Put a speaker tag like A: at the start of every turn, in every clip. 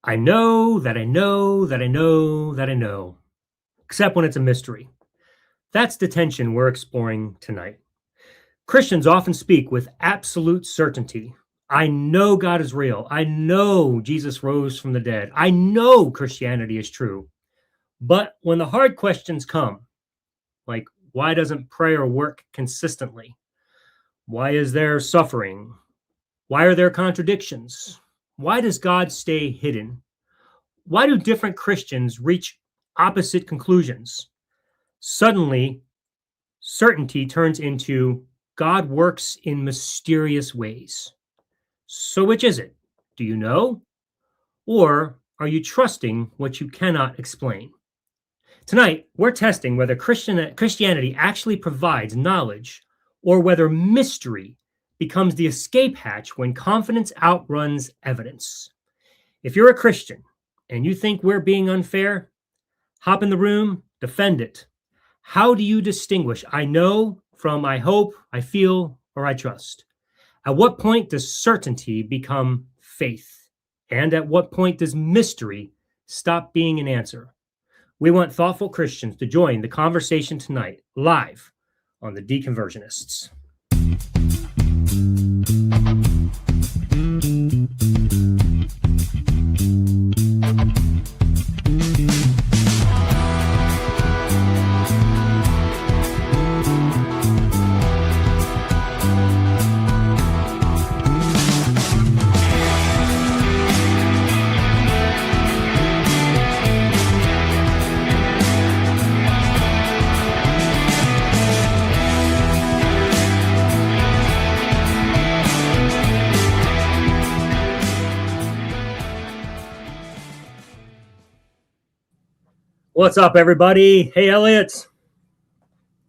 A: I know that I know that I know that I know, except when it's a mystery. That's the tension we're exploring tonight. Christians often speak with absolute certainty. I know God is real. I know Jesus rose from the dead. I know Christianity is true. But when the hard questions come, like why doesn't prayer work consistently? Why is there suffering? Why are there contradictions? Why does God stay hidden? Why do different Christians reach opposite conclusions? Suddenly, certainty turns into God works in mysterious ways. So which is it? Do you know? Or are you trusting what you cannot explain? Tonight, we're testing whether Christianity actually provides knowledge or whether mystery becomes the escape hatch when confidence outruns evidence. If you're a Christian and you think we're being unfair, hop in the room, defend it. How do you distinguish I know from I hope, I feel, or I trust? At what point does certainty become faith? And at what point does mystery stop being an answer? We want thoughtful Christians to join the conversation tonight, live on the Deconversionists. What's up, everybody? Hey, Elliot.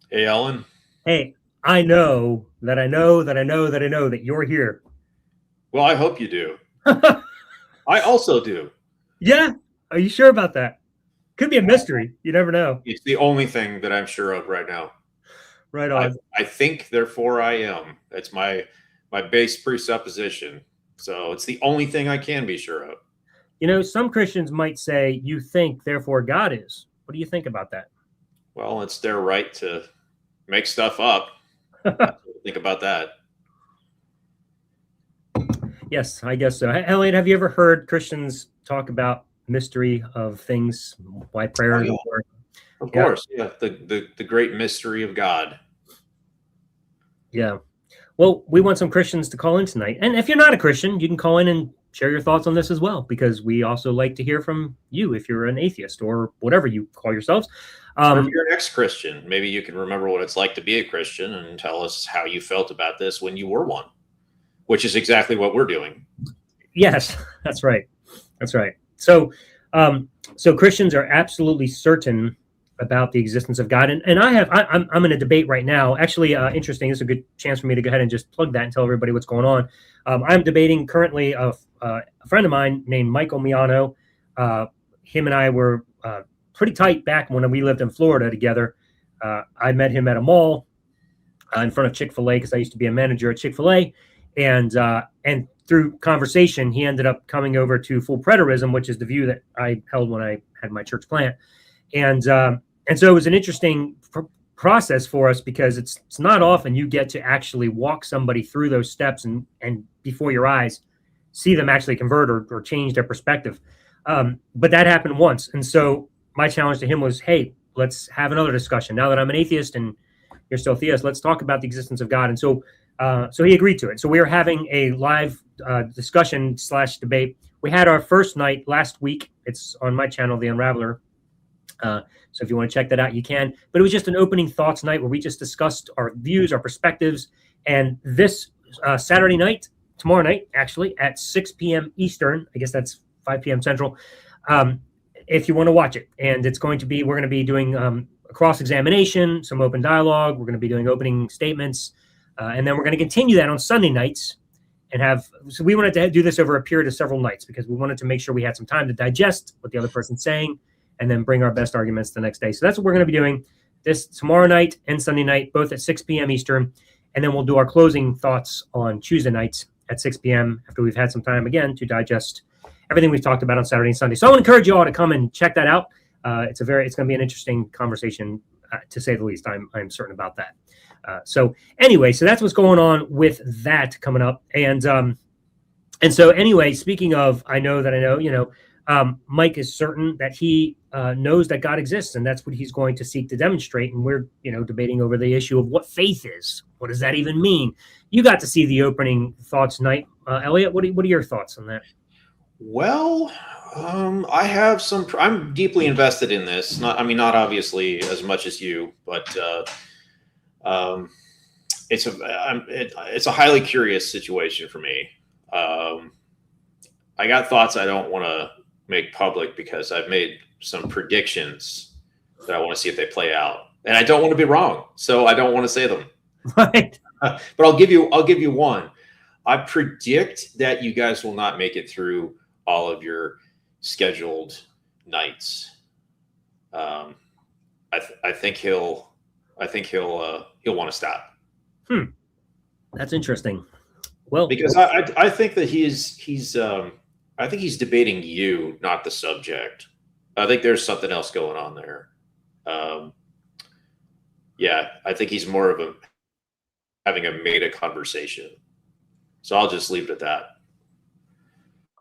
B: Hey, Ellen.
A: Hey, I know that I know that I know that I know that you're here.
B: Well, I hope you do. I also do.
A: Yeah? Are you sure about that? Could be a mystery. You never know.
B: It's the only thing that I'm sure of right now.
A: Right on.
B: I think, therefore I am. That's my base presupposition. So it's the only thing I can be sure of.
A: You know, some Christians might say, you think, therefore God is. What do you think about that?
B: Well, it's their right to make stuff up. Think about that.
A: Yes, I guess so. Elliot, have you ever heard Christians talk about mystery of things, why prayer doesn't work?
B: Of course, yeah. The great mystery of God.
A: Yeah. Well, we want some Christians to call in tonight. And if you're not a Christian, you can call in and share your thoughts on this as well, because we also like to hear from you if you're an atheist or whatever you call yourselves.
B: Or if you're an ex-Christian, maybe you can remember what it's like to be a Christian and tell us how you felt about this when you were one, which is exactly what we're doing. Yes,
A: that's right. That's right. So Christians are absolutely certain about the existence of God. And I'm in a debate right now. Actually, interesting. It's a good chance for me to go ahead and just plug that and tell everybody what's going on. I'm debating currently a friend of mine named Michael Miano. Him and I were pretty tight back when we lived in Florida together. I met him at a mall in front of Chick-fil-A because I used to be a manager at Chick-fil-A. And through conversation, he ended up coming over to full preterism, which is the view that I held when I had my church plant. And so it was an interesting process for us because it's not often you get to actually walk somebody through those steps and before your eyes see them actually convert or change their perspective. But that happened once. And so my challenge to him was, hey, let's have another discussion. Now that I'm an atheist and you're still theist, let's talk about the existence of God. And so he agreed to it. So we are having a live discussion / debate. We had our first night last week. It's on my channel, The Unraveler. So if you want to check that out, you can. But it was just an opening thoughts night where we just discussed our views, our perspectives. And this Saturday night, tomorrow night, actually, at 6 p.m. Eastern, I guess that's 5 p.m. Central, if you want to watch it. And we're going to be doing a cross-examination, some open dialogue. We're going to be doing opening statements. And then we're going to continue that on Sunday nights so we wanted to do this over a period of several nights because we wanted to make sure we had some time to digest what the other person's saying and then bring our best arguments the next day. So that's what we're going to be doing this tomorrow night and Sunday night, both at 6 p.m. Eastern. And then we'll do our closing thoughts on Tuesday nights at 6 p.m. after we've had some time again to digest everything we've talked about on Saturday and Sunday. So I would encourage you all to come and check that out. It's going to be an interesting conversation, to say the least. I'm certain about that. So anyway, so that's what's going on with that coming up. And so anyway, speaking of, I know, Mike is certain that he knows that God exists, and that's what he's going to seek to demonstrate. And we're, debating over the issue of what faith is. What does that even mean? You got to see the opening thoughts tonight. Elliot, what are your thoughts on that?
B: Well, I have I'm deeply invested in this. Not obviously as much as you, but it's a highly curious situation for me. I got thoughts I don't want to make public because I've made some predictions that I want to see if they play out, and I don't want to be wrong, so I don't want to say them.
A: Right.
B: But I'll give you one. I predict that you guys will not make it through all of your scheduled nights. I think he'll want to stop.
A: That's interesting. Well,
B: because I think that I think he's debating you, not the subject. I think there's something else going on there. I think he's more of having a meta conversation. So I'll just leave it at that.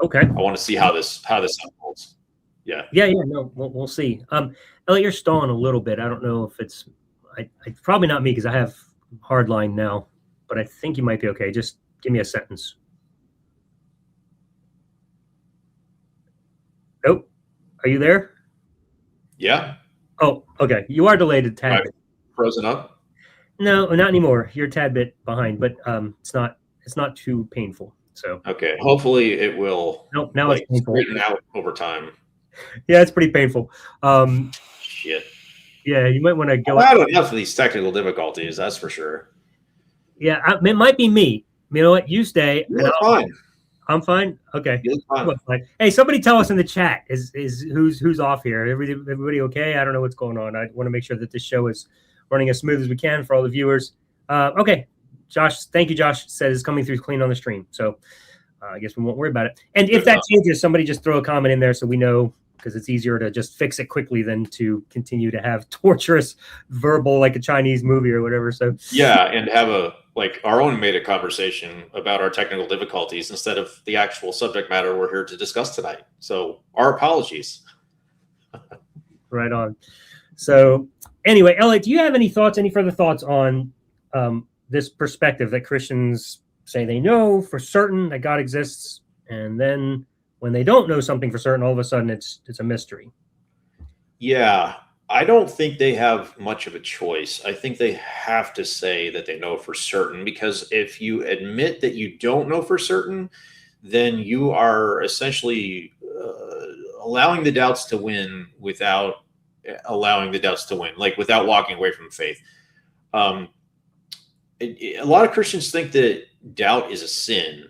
A: Okay.
B: I want to see how this unfolds. Yeah.
A: No, we'll see. Elliot, you're stalling a little bit. I don't know if it's probably not me because I have hard line now, but I think you might be okay. Just give me a sentence. Nope. Are you there?
B: Yeah.
A: Oh, okay. You are delayed a tad bit.
B: Frozen up?
A: No, not anymore. You're a tad bit behind, but it's not too painful. So
B: okay. Hopefully it will.
A: Nope. Now it's painful.
B: Straighten out over time.
A: Yeah, it's pretty painful.
B: Shit.
A: Yeah, you might want to go.
B: I don't enough of these technical difficulties. That's for sure.
A: Yeah, it might be me. You know what? You stay.
B: You're fine.
A: I'm fine. Okay.
B: You're fine.
A: Hey, somebody tell us in the chat is who's off here. Everybody okay? I don't know what's going on. I want to make sure that this show is running as smooth as we can for all the viewers. Okay. Josh, thank you. Josh says it's coming through clean on the stream. So I guess we won't worry about it. And if that changes, somebody just throw a comment in there so we know, because it's easier to just fix it quickly than to continue to have torturous verbal like a Chinese movie or whatever. So
B: yeah, and have our own meta conversation about our technical difficulties instead of the actual subject matter we're here to discuss tonight. So our apologies.
A: Right on. So anyway, Elliot, do you have any further thoughts on this perspective that Christians say they know for certain that God exists, and then when they don't know something for certain, all of a sudden it's a mystery?
B: Yeah, I don't think they have much of a choice. I think they have to say that they know for certain, because if you admit that you don't know for certain, then you are essentially allowing the doubts to win without allowing the doubts to win, like without walking away from faith. A lot of Christians think that doubt is a sin,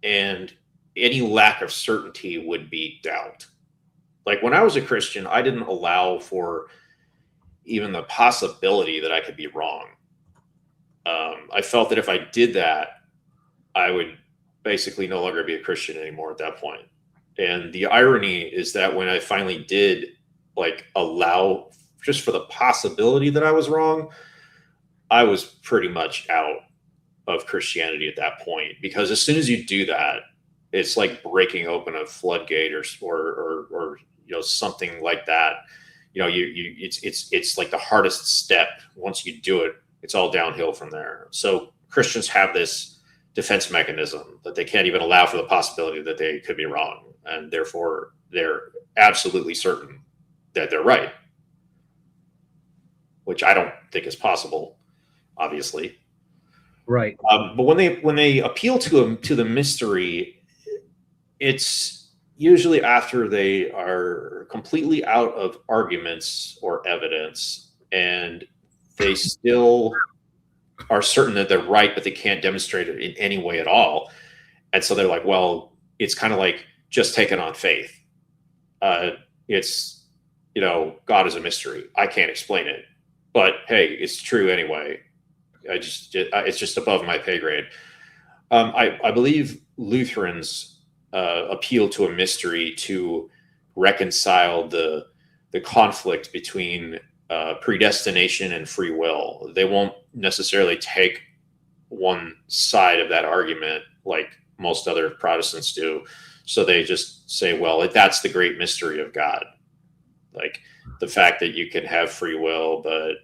B: and any lack of certainty would be doubt. Like when I was a Christian, I didn't allow for even the possibility that I could be wrong. I felt that if I did that, I would basically no longer be a Christian anymore at that point. And the irony is that when I finally did allow just for the possibility that I was wrong, I was pretty much out of Christianity at that point, because as soon as you do that, it's like breaking open a floodgate or something like that. It's like the hardest step. Once you do it, it's all downhill from there. So Christians have this defense mechanism that they can't even allow for the possibility that they could be wrong, and therefore they're absolutely certain that they're right, which I don't think is possible, obviously.
A: Right.
B: But when they appeal to the mystery, it's usually after they are completely out of arguments or evidence, and they still are certain that they're right, but they can't demonstrate it in any way at all. And so they're like, well, it's kind of like just taking on faith. It's, God is a mystery. I can't explain it, but hey, it's true anyway. It's just above my pay grade. I believe Lutherans appeal to a mystery to reconcile the conflict between predestination and free will. They won't necessarily take one side of that argument like most other Protestants do. So they just say, well, that's the great mystery of God. Like the fact that you can have free will, but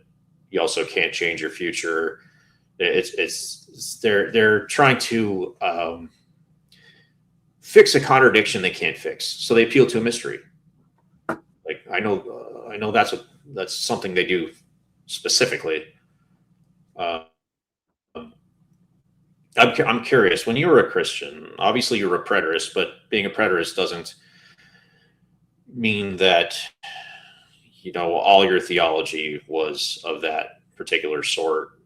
B: you also can't change your future. They're trying to fix a contradiction they can't fix. So they appeal to a mystery. Like I know that's something they do specifically. I'm curious, when you were a Christian, obviously you're a preterist, but being a preterist doesn't mean that, all your theology was of that particular sort.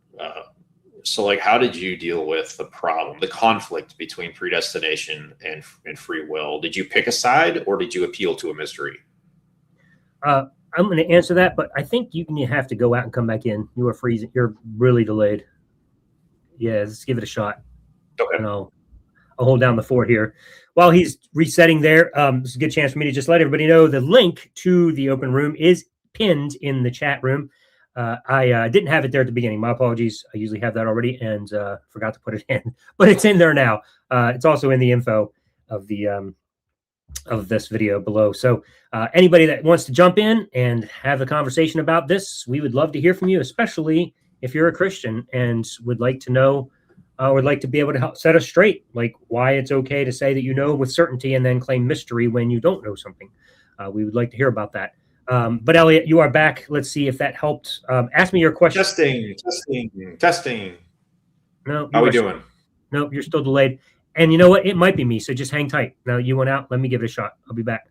B: So like, how did you deal with the problem, the conflict between predestination and free will? Did you pick a side or did you appeal to a mystery?
A: I'm going to answer that, but I think you have to go out and come back in. You are freezing. You're really delayed. Yeah, let's give it a shot.
B: Okay.
A: And I'll hold down the fort here. While he's resetting there, this is a good chance for me to just let everybody know the link to the open room is pinned in the chat room. I didn't have it there at the beginning. My apologies. I usually have that already and forgot to put it in, but it's in there now. It's also in the info of the of this video below. So anybody that wants to jump in and have a conversation about this, we would love to hear from you, especially if you're a Christian and would like to know would like to be able to help set us straight, like why it's okay to say that you know with certainty and then claim mystery when you don't know something. We would like to hear about that. But Elliot, you are back. Let's see if that helped. Ask me your question.
B: Testing.
A: No,
B: how are we doing?
A: Nope, you're still delayed. And you know what? It might be me, so just hang tight. Now you went out. Let me give it a shot. I'll be back.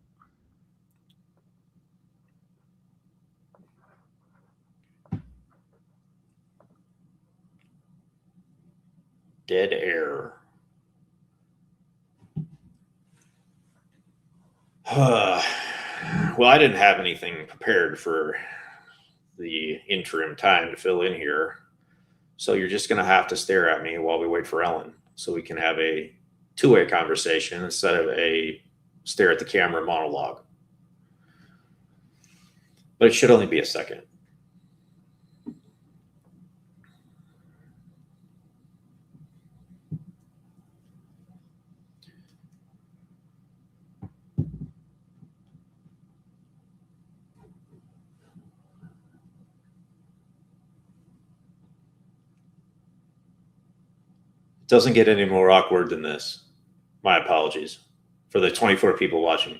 B: Dead air. Well, I didn't have anything prepared for the interim time to fill in here. So you're just going to have to stare at me while we wait for Ellen so we can have a two-way conversation instead of a stare at the camera monologue. But it should only be a second. It doesn't get any more awkward than this. My apologies for the 24 people watching.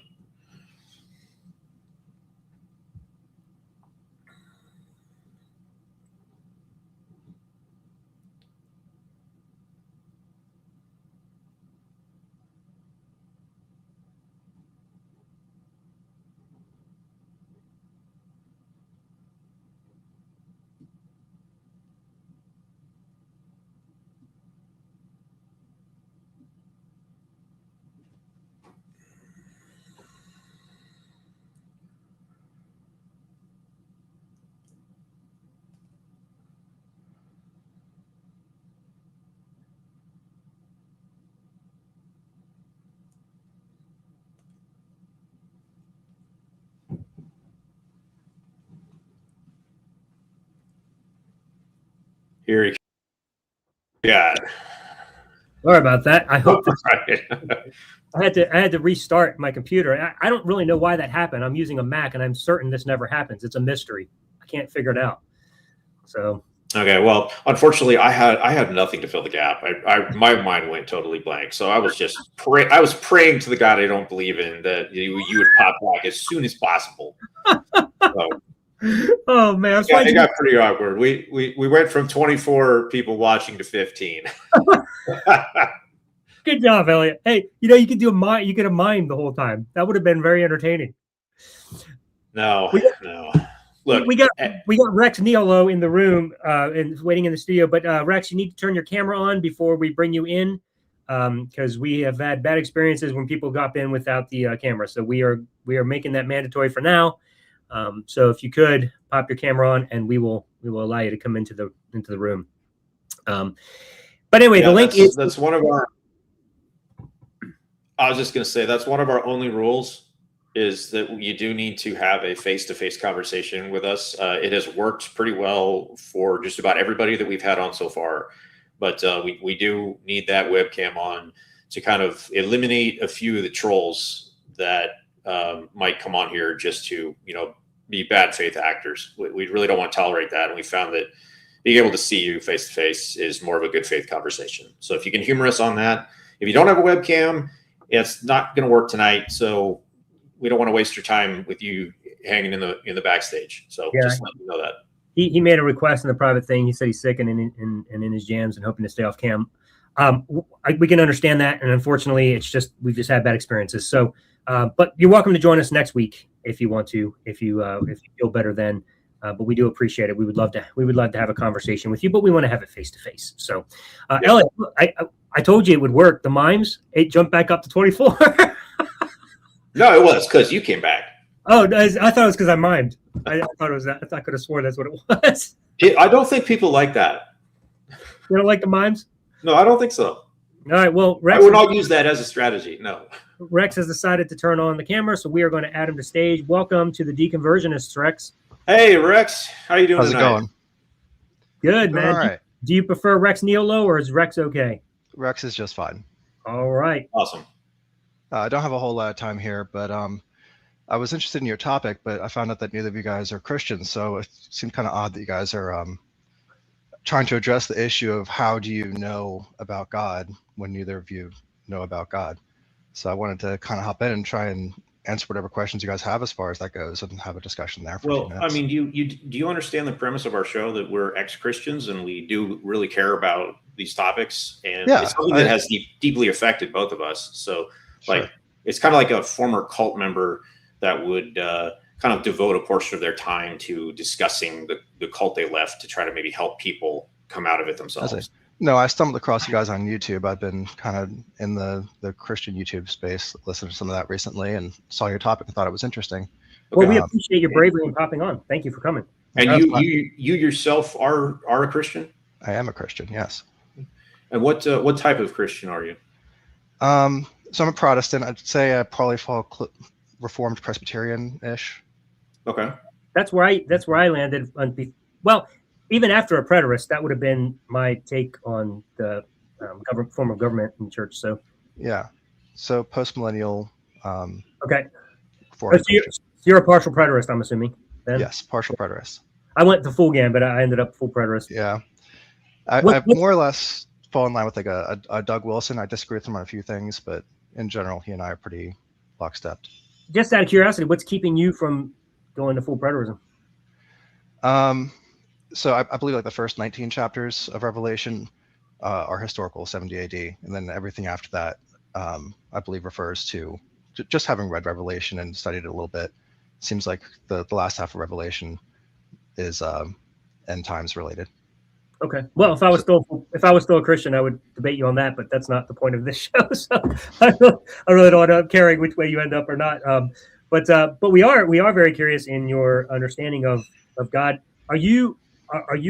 B: Here he got.
A: Sorry about that. I hope
B: Right.
A: I had to restart my computer. I don't really know why that happened. I'm using a Mac, and I'm certain this never happens. It's a mystery. I can't figure it out. So
B: okay, well, unfortunately, I had nothing to fill the gap. My mind went totally blank. So I was just I was praying to the God I don't believe in that you would pop back as soon as possible. So,
A: oh man,
B: it got pretty awkward. We went from 24 people watching to 15.
A: Good job, Elliot. Hey, you could you could have mimed the whole time. That would have been very entertaining.
B: No. Look,
A: we got Rex Niolo in the room and waiting in the studio. But Rex, you need to turn your camera on before we bring you in, because we have had bad experiences when people got in without the camera. So we are making that mandatory for now. So if you could pop your camera on, and we will allow you to come into the room. But anyway, the link
B: that's one of our. I was just going to say that's one of our only rules is that you do need to have a face-to-face conversation with us. It has worked pretty well for just about everybody that we've had on so far, but we do need that webcam on to kind of eliminate a few of the trolls that might come on here just to, be bad faith actors. We really don't want to tolerate that. And we found that being able to see you face to face is more of a good faith conversation. So if you can humor us on that, if you don't have a webcam, it's not going to work tonight. So we don't want to waste your time with you hanging in the backstage. So just let you know that.
A: He made a request in the private thing. He said he's sick and in his jams and hoping to stay off cam. We can understand that, and unfortunately, we've just had bad experiences. So, but you're welcome to join us next week if you want to, if you feel better then. But we do appreciate it. We would love to have a conversation with you, but we want to have it face to face. So, Elliot, I told you it would work. The mimes, it jumped back up to 24.
B: No, it was because you came back.
A: Oh, I thought it was because I mimed. I thought it was that. I could have sworn that's what it was.
B: I don't think people like that.
A: You don't like the mimes?
B: No, I don't think so.
A: All right. Well,
B: I would not use that as a strategy. No.
A: Rex has decided to turn on the camera, so we are going to add him to stage. Welcome to the Deconversionists, Rex.
B: Hey, Rex. How you doing
C: How's
B: tonight?
C: it going?
A: Good, man.
C: All right.
A: Do you prefer Rex Neolo or is Rex okay?
C: Rex is just fine.
A: All right.
B: Awesome.
C: I don't have a whole lot of time here, but I was interested in your topic, but I found out that neither of you guys are Christians, so it seemed kind of odd that you guys are trying to address the issue of how do you know about God when neither of you know about God. So I wanted to kind of hop in and try and answer whatever questions you guys have as far as that goes and have a discussion there for a few minutes.
B: I mean, do you understand the premise of our show that we're ex-Christians and we do really care about these topics? And it's something that has deeply affected both of us. So like, it's kind of like a former cult member that would kind of devote a portion of their time to discussing the cult they left to try to maybe help people come out of it themselves.
C: No, I stumbled across you guys on YouTube. I've been kind of in the Christian YouTube space, listening to some of that recently, and saw your topic and thought it was interesting.
A: Well, we appreciate your bravery in popping on. Thank you for coming.
B: And you yourself are a Christian?
C: I am a Christian, yes.
B: And what type of Christian are you?
C: So I'm a Protestant. I'd say I probably fall Reformed Presbyterian-ish.
B: Okay.
A: That's where I landed. Well, even after a preterist, that would have been my take on the form of government in church. So
C: yeah. So post-millennial.
A: Okay. So you're a partial preterist, I'm assuming. Then?
C: Yes, partial preterist.
A: I went the full gambit. I ended up full preterist.
C: Yeah. I more or less fall in line with like a Doug Wilson. I disagree with him on a few things, but in general, he and I are pretty lockstep.
A: Just out of curiosity, what's keeping you from going to full preterism?
C: So I believe like the first 19 chapters of Revelation are historical, 70 AD, and then everything after that, I believe, refers to just having read Revelation and studied it a little bit. Seems like the last half of Revelation is end times related.
A: Okay. Well, if I was still a Christian, I would debate you on that, but that's not the point of this show. So I really don't end up caring which way you end up or not. But we are very curious in your understanding of God. Are you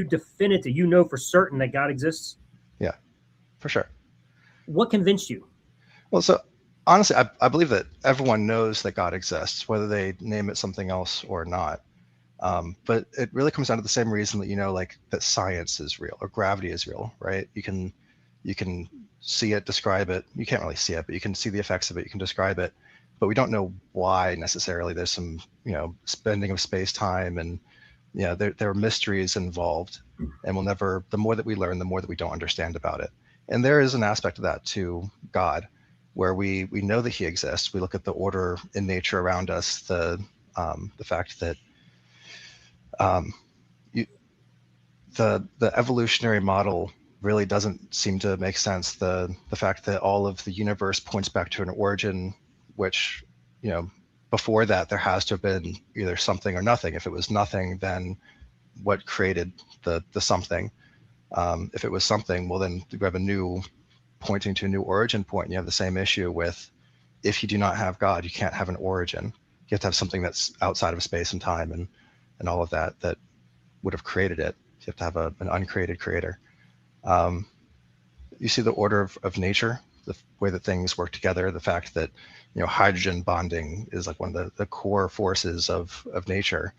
A: definitive? You know for certain that God exists?
C: Yeah, for sure.
A: What convinced you?
C: Well, so honestly, I believe that everyone knows that God exists, whether they name it something else or not. But it really comes down to the same reason that, like that science is real or gravity is real, right? You can see it, describe it. You can't really see it, but you can see the effects of it. You can describe it, but we don't know why necessarily. There's some, spending of space time, and there are mysteries involved, and the more that we learn, the more that we don't understand about it. And there is an aspect of that to God, where we know that he exists. We look at the order in nature around us, the fact that the evolutionary model really doesn't seem to make sense. The fact that all of the universe points back to an origin, which, before that there has to have been either something or nothing. If it was nothing, then what created the something? If it was something, well, then we have a new pointing to a new origin point. And you have the same issue with, if you do not have God, you can't have an origin. You have to have something that's outside of space and time and all of that would have created it. You have to have an uncreated creator. You see the order of nature the way that things work together, the fact that, hydrogen bonding is like one of the core forces of nature.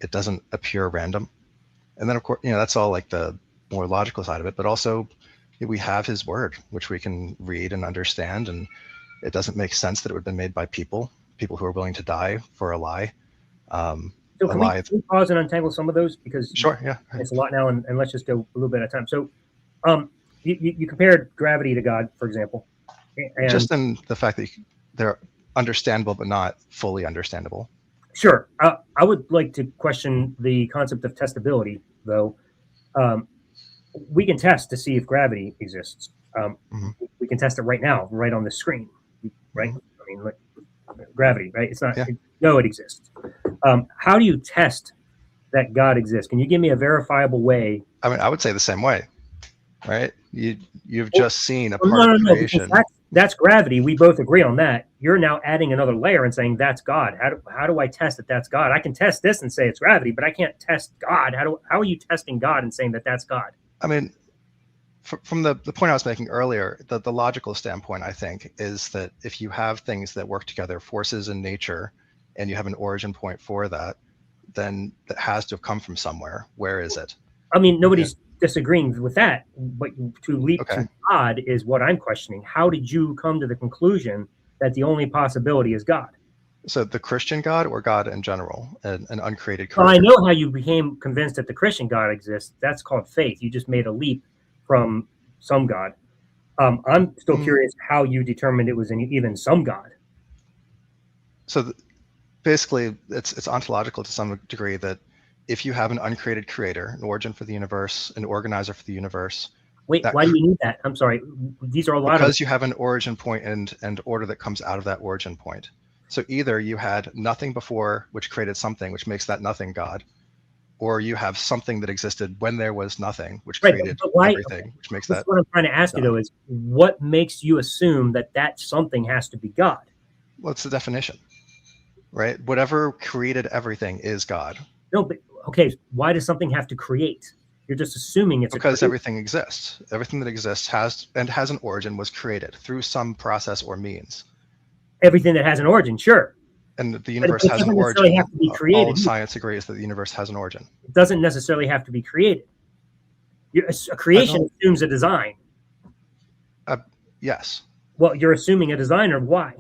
C: It doesn't appear random. And then, of course, that's all like the more logical side of it, but also we have his word, which we can read and understand. And it doesn't make sense that it would have been made by people who are willing to die for a lie.
A: So can we pause and untangle some of those? Because
C: sure, yeah,
A: it's a lot now, and let's just go a little bit at a time. So you compared gravity to God, for example. And
C: just in the fact that they're understandable, but not fully understandable.
A: Sure. I would like to question the concept of testability, though. We can test to see if gravity exists. We can test it right now, right on the screen, right? I mean, like, gravity, right? It's not.
C: Yeah.
A: No, it exists. How do you test that God exists? Can you give me a verifiable way?
C: I mean, I would say the same way, right? You've just seen a part of creation.
A: That's gravity. We both agree on that. You're now adding another layer and saying that's God. How do I test that that's God? I can test this and say it's gravity, but I can't test God. How are you testing God and saying that that's God?
C: I mean, from the point I was making earlier, the logical standpoint, I think, is that if you have things that work together, forces in nature, and you have an origin point for that, then that has to have come from somewhere. Where is it?
A: I mean, nobody's disagreeing with that, but to leap to God is what I'm questioning. How did you come to the conclusion that the only possibility is God?
C: So the Christian God or God in general, an uncreated creator?
A: Well, I know how you became convinced that the Christian God exists. That's called faith. You just made a leap from some God. I'm still curious how you determined it was even some God.
C: So basically, it's ontological to some degree that if you have an uncreated creator, an origin for the universe, an organizer for the universe.
A: Wait, why do you need that? I'm sorry. These are a lot
C: because you have an origin point and order that comes out of that origin point. So either you had nothing before, which created something, which makes that nothing God, or you have something that existed when there was nothing, which created everything, which makes that.
A: What I'm trying to ask you, though, is what makes you assume that that something has to be God?
C: Well, it's the definition, right? Whatever created everything is God.
A: No, but okay, why does something have to create? You're just assuming it's
C: because everything exists. Everything that exists has an origin was created through some process or means.
A: Everything that has an origin, sure.
C: And the universe has an origin.
A: Have to be created.
C: All of science agrees that the universe has an origin.
A: It doesn't necessarily have to be created. A creation assumes a design.
C: Yes.
A: Well, you're assuming a designer. Why?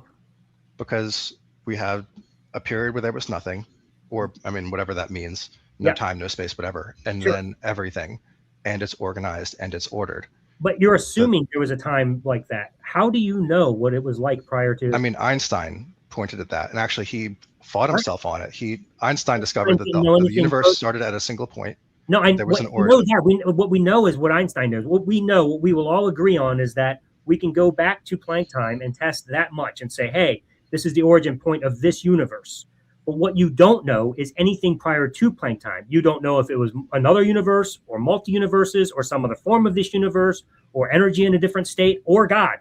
C: Because we have a period where there was nothing, or I mean, whatever that means. No time, no space, whatever. And then everything. And it's organized and it's ordered.
A: But you're assuming there was a time like that. How do you know what it was like prior to?
C: I mean, Einstein pointed at that. And actually, he fought himself on it. Einstein discovered that the universe started at a single point.
A: No, there was an origin. What we know is what Einstein knows. What we will all agree on is that we can go back to Planck time and test that much and say, hey, this is the origin point of this universe. But what you don't know is anything prior to Planck time. You don't know if it was another universe or multi-universes or some other form of this universe or energy in a different state or God.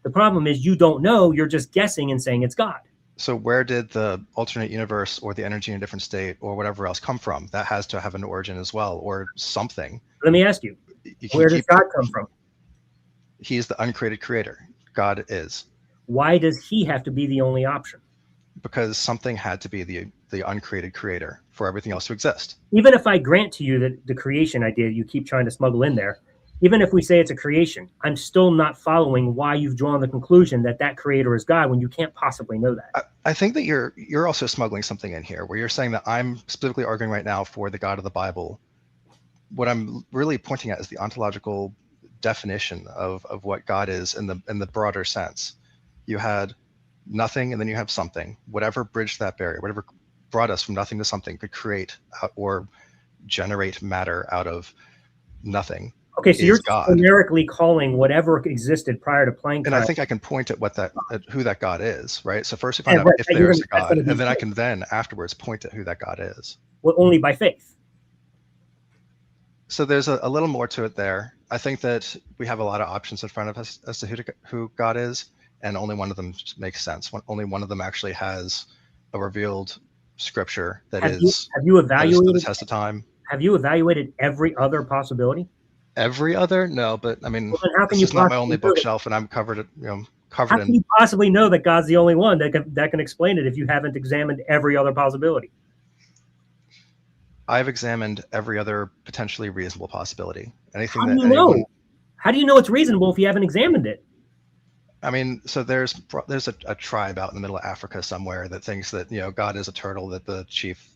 A: The problem is you don't know. You're just guessing and saying it's God.
C: So where did the alternate universe or the energy in a different state or whatever else come from? That has to have an origin as well or something.
A: Let me ask you, where does God come from?
C: He is the uncreated creator. God is.
A: Why does he have to be the only option?
C: Because something had to be the uncreated creator for everything else to exist.
A: Even if I grant to you that the creation idea you keep trying to smuggle in there, even if we say it's a creation, I'm still not following why you've drawn the conclusion that that creator is God when you can't possibly know that.
C: I think that you're also smuggling something in here where you're saying that I'm specifically arguing right now for the God of the Bible. What I'm really pointing at is the ontological definition of what God is in the broader sense. You had nothing and then you have something. Whatever bridged that barrier, whatever brought us from nothing to something could create or generate matter out of nothing.
A: Okay, so you're numerically calling whatever existed prior to Planck.
C: And I think I can point at who that God is, right? So first we find out if there's a God, and then I can afterwards point at who that God is.
A: Well, only by faith.
C: So there's a little more to it there. I think that we have a lot of options in front of us as to who God is, and only one of them makes sense. Only one of them actually has a revealed scripture that
A: have you evaluated
C: the test of time.
A: Have you evaluated every other possibility?
C: Every other? No, but I mean,
A: Well, then how can
C: this
A: you
C: is not my
A: possibly
C: only
A: know that?
C: bookshelf, and I'm covered
A: How can
C: in.
A: you possibly know that God's the only one that can explain it if you haven't examined every other possibility?
C: I've examined every other potentially reasonable possibility. Anything
A: How do
C: that
A: you
C: anyone.
A: know? How do you know it's reasonable if you haven't examined it?
C: I mean, so there's a tribe out in the middle of Africa somewhere that thinks that God is a turtle that the chief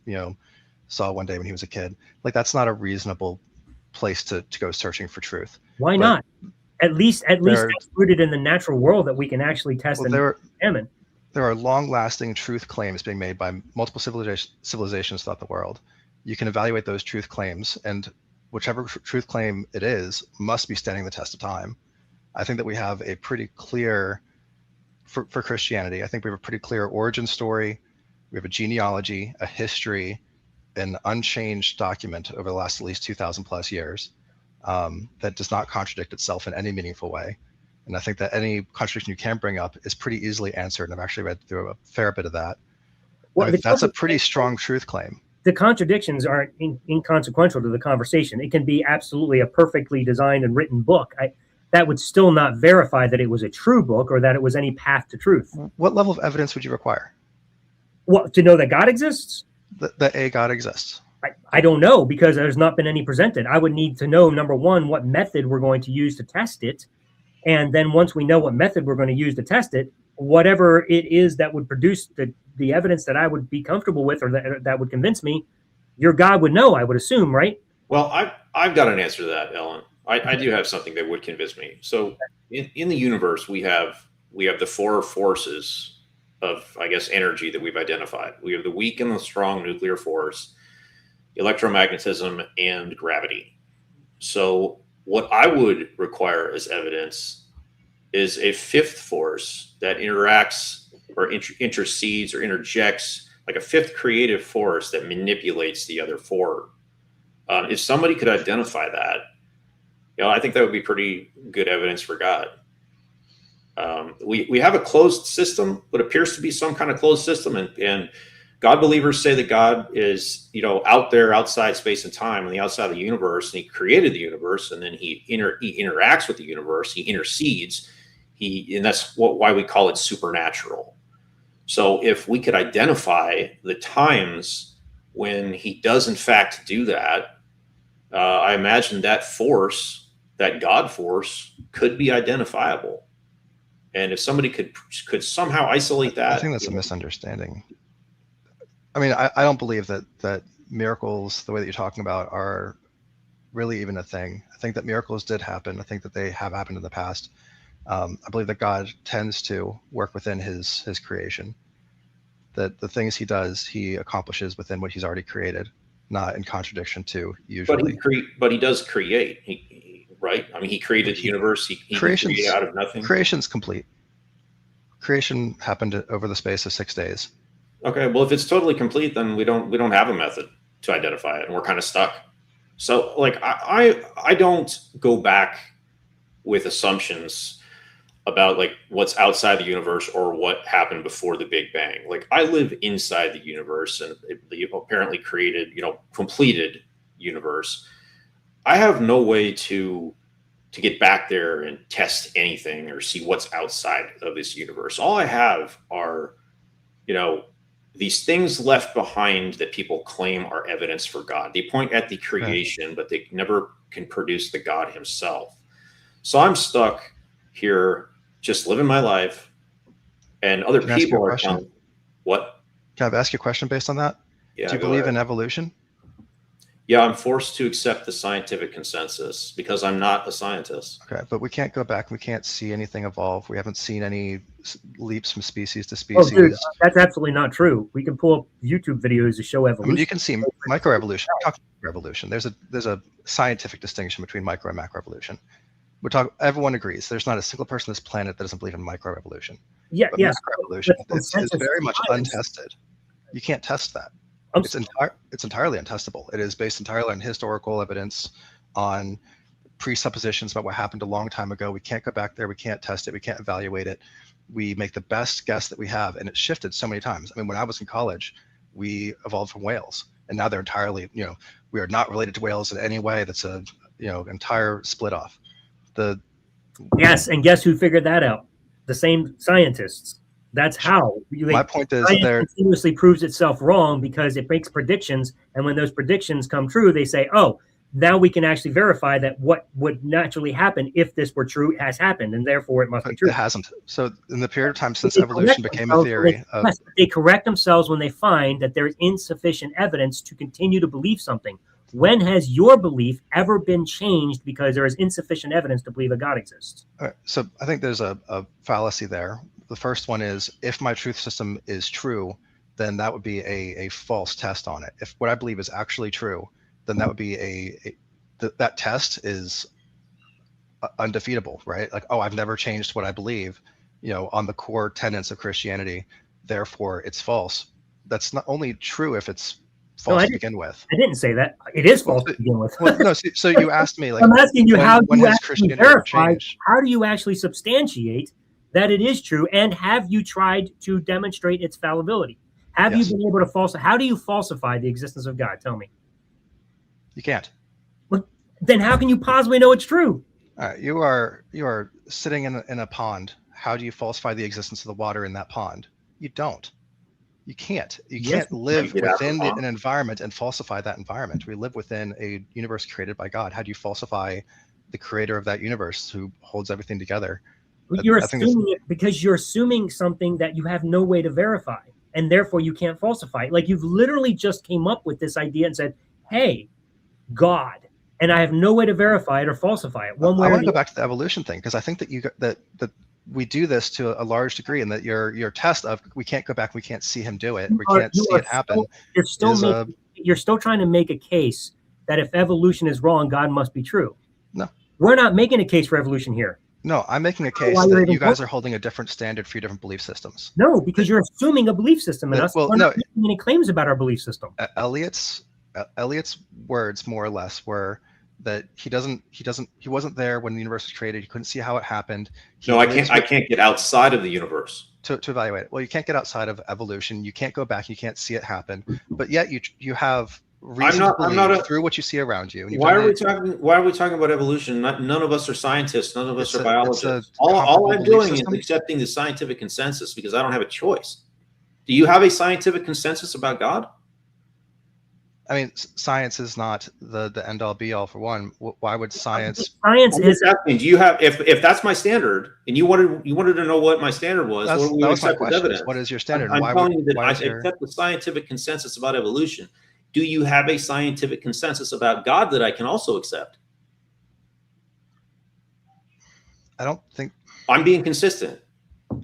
C: saw one day when he was a kid. Like, that's not a reasonable place to go searching for truth.
A: Why
C: But
A: not? At least
C: there
A: that's rooted in the natural world that we can actually test
C: well
A: and
C: there
A: examine.
C: there are long-lasting truth claims being made by multiple civilizations throughout the world. You can evaluate those truth claims, and whichever truth claim it is must be standing the test of time. I think that we have a pretty clear, for Christianity, I think we have a pretty clear origin story. We have a genealogy, a history, an unchanged document over the last at least 2,000 plus years that does not contradict itself in any meaningful way. And I think that any contradiction you can bring up is pretty easily answered. And I've actually read through a fair bit of that.
A: Well,
C: I mean, that's a pretty strong truth claim.
A: The contradictions aren't inconsequential to the conversation. It can be absolutely a perfectly designed and written book. That would still not verify that it was a true book or that it was any path to truth.
C: What level of evidence would you require?
A: Well, to know that God exists?
C: That a God exists.
A: I don't know, because there's not been any presented. I would need to know, number one, what method we're going to use to test it. And then once we know what method we're going to use to test it, whatever it is that would produce the evidence that I would be comfortable with, or that would convince me, your God would know, I would assume, right?
B: Well, I've got an answer to that, Ellen. I do have something that would convince me. So in the universe, we have the four forces of, I guess, energy that we've identified. We have the weak and the strong nuclear force, electromagnetism, and gravity. So what I would require as evidence is a fifth force that interacts or intercedes or interjects, like a fifth creative force that manipulates the other four. If somebody could identify that, I think that would be pretty good evidence for God. We have a closed system, what appears to be some kind of closed system, and God believers say that God is, out there outside space and time, on the outside of the universe, and He created the universe, and then He interacts with the universe, He intercedes, and that's why we call it supernatural. So if we could identify the times when He does in fact do that, I imagine that force, that God force, could be identifiable. And if somebody could somehow isolate that,
C: I think that's a misunderstanding. I mean, I don't believe that miracles, the way that you're talking about, are really even a thing. I think that miracles did happen. I think that they have happened in the past. I believe that God tends to work within his creation, that the things He does, He accomplishes within what He's already created, not in contradiction to usually.
B: But he does create, right? I mean, He created the universe. He created out of nothing.
C: Creation's complete. Creation happened over the space of 6 days.
B: Okay, well, if it's totally complete, then we don't have a method to identify it, and we're kind of stuck. So, like, I don't go back with assumptions about like what's outside the universe or what happened before the Big Bang. Like, I live inside the universe and the apparently created, completed universe. I have no way to get back there and test anything or see what's outside of this universe. All I have are, these things left behind that people claim are evidence for God. They point at the creation, but they never can produce the God Himself. So I'm stuck here just living my life, and other people are telling. What?
C: Can I ask you a question based on that?
B: Yeah,
C: do you believe in evolution?
B: Yeah, I'm forced to accept the scientific consensus because I'm not a scientist.
C: Okay, but we can't go back. We can't see anything evolve. We haven't seen any leaps from species to species.
A: Oh, dude, that's absolutely not true. We can pull up YouTube videos to show evolution.
C: I mean, you can see microevolution. Microevolution. There's a scientific distinction between micro and macroevolution. Everyone agrees. There's not a single person on this planet that doesn't believe in microevolution.
A: Yeah,
C: but
A: yes.
C: Macroevolution is very much untested. You can't test that. It's entirely untestable. It is based entirely on historical evidence, on presuppositions about what happened a long time ago. We can't go back there. We can't test it. We can't evaluate it. We make the best guess that we have, and it's shifted so many times. I mean, when I was in college, we evolved from whales, and now they're entirely, we are not related to whales in any way. That's a entire split off.
A: Yes, and guess who figured that out? The same scientists. That's how.
C: My point is
A: science
C: there
A: continuously proves itself wrong because it makes predictions, and when those predictions come true, they say, "Oh, now we can actually verify that what would naturally happen if this were true has happened, and therefore it must be true."
C: It hasn't. So in the period of time since evolution became a theory,
A: they correct themselves when they find that there is insufficient evidence to continue to believe something. When has your belief ever been changed because there is insufficient evidence to believe a God exists?
C: all right, so I think there's a fallacy there. The first one is, if my truth system is true, then that would be a false test on it. If what I believe is actually true, then that would be that test is undefeatable, right? Like, oh, I've never changed what I believe, on the core tenets of Christianity, therefore it's false. That's not only true if it's false to begin with.
A: I didn't say that. It is false to begin with.
C: Well, no, so you asked me, like,
A: I'm asking you, when has
C: Christianity
A: verify, how do you actually substantiate that it is true, and have you tried to demonstrate its fallibility? Have you been able to falsify? How do you falsify the existence of God? Tell me.
C: You can't.
A: Well, then how can you possibly know it's true?
C: You are sitting in a pond. How do you falsify the existence of the water in that pond? You don't. You can't. You can't live within an environment and falsify that environment. We live within a universe created by God. How do you falsify the creator of that universe who holds everything together?
A: You're assuming it because you're assuming something that you have no way to verify, and therefore you can't falsify it. Like, you've literally just came up with this idea and said, "Hey, God," and I have no way to verify it or falsify it. One way.
C: I want to go back to the evolution thing, because I think that we do this to a large degree, and that your test of we can't go back, we can't see him do it, we can't see it happen.
A: You're still trying to make a case that if evolution is wrong, God must be true.
C: No,
A: we're not making a case for evolution here.
C: No, I'm making a case that you guys are holding a different standard for your different belief systems.
A: No, because you're assuming a belief system in us.
C: Well,
A: we're not making any claims about our belief system.
C: Eliot's words, more or less, were that he wasn't there when the universe was created. He couldn't see how it happened.
B: I can't get outside of the universe
C: to evaluate it. Well, you can't get outside of evolution. You can't go back. You can't see it happen. But yet you have reason to believe through what you see around you.
B: Why are we talking about evolution? None of us are scientists. None of us are biologists. All I'm doing is accepting the scientific consensus because I don't have a choice. Do you have a scientific consensus about God?
C: I mean, science is not the end all be all for one. Why would science?
A: Science is
B: asking, do you have if that's my standard, and you wanted to know what my standard was?
C: That was my question. What is your standard?
B: I'm telling you that I accept the scientific consensus about evolution. Do you have a scientific consensus about God that I can also accept?
C: I don't think
B: I'm being consistent.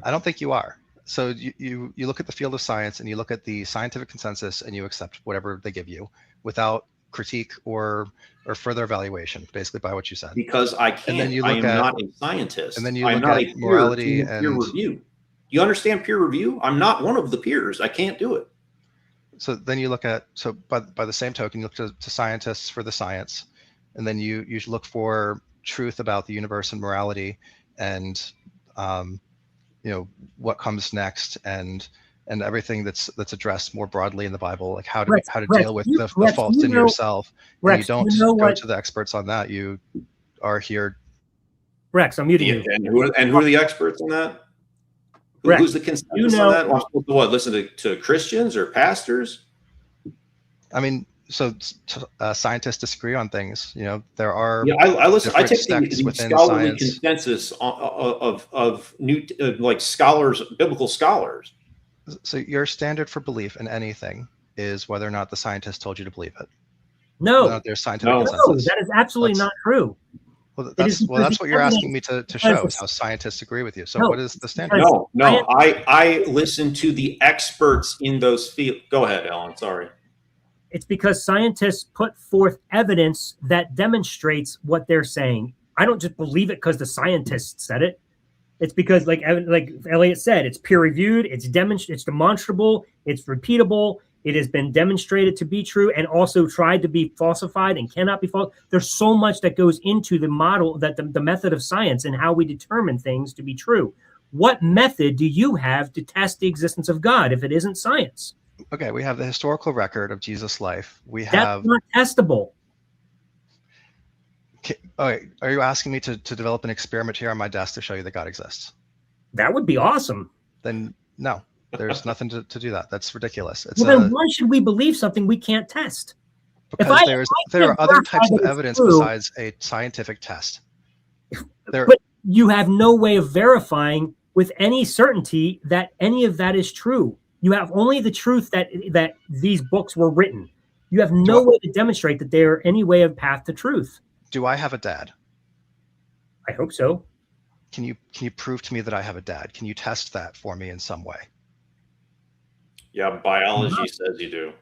C: I don't think you are. So you look at the field of science and you look at the scientific consensus and you accept whatever they give you without critique or further evaluation, basically by what you said.
B: Because I can't. And then you look not a scientist.
C: And then you look at morality and
B: peer review. You understand peer review? I'm not one of the peers. I can't do it.
C: So then you look at by the same token, you look to scientists for the science, and then you look for truth about the universe and morality and what comes next and everything that's addressed more broadly in the Bible, like how to deal with the faults in yourself. And you don't go to the experts on that. You are here.
A: Rex, I'm muting you.
B: And who are the experts on that?
A: Rex,
B: who's the consensus on that? Well, I'm supposed to listen to Christians or pastors?
C: I mean, so scientists disagree on things. There are
B: I listen. I take the scholarly
C: science.
B: Consensus of new scholars, biblical scholars.
C: So your standard for belief in anything is whether or not the scientist told you to believe it.
A: No,
C: there's scientific consensus.
A: That is absolutely not true.
C: Well, that's what you're asking me to show is how scientists agree with you. So what is the standard?
B: No. I listen to the experts in those fields. Go ahead, Ellen. Sorry.
A: It's because scientists put forth evidence that demonstrates what they're saying. I don't just believe it because the scientists said it. It's because, like Elliot said, it's peer-reviewed, it's demonstrable, it's repeatable, it has been demonstrated to be true and also tried to be falsified and cannot be false. There's so much that goes into the model, that the method of science and how we determine things to be true. What method do you have to test the existence of God if it isn't science?
C: Okay, we have the historical record of Jesus' life. That's
A: not testable.
C: Are you asking me to develop an experiment here on my desk to show you that God exists?
A: That would be awesome.
C: Then no, there's nothing to do that. That's ridiculous.
A: Well, then why should we believe something we can't test?
C: Because there are other types of evidence besides a scientific test.
A: But you have no way of verifying with any certainty that any of that is true. You have only the truth that these books were written. You have no way to demonstrate that they are any way of path to truth.
C: Do I have a dad?
A: I hope so.
C: Can you prove to me that I have a dad? Can you test that for me in some way?
B: Yeah, biology says you do.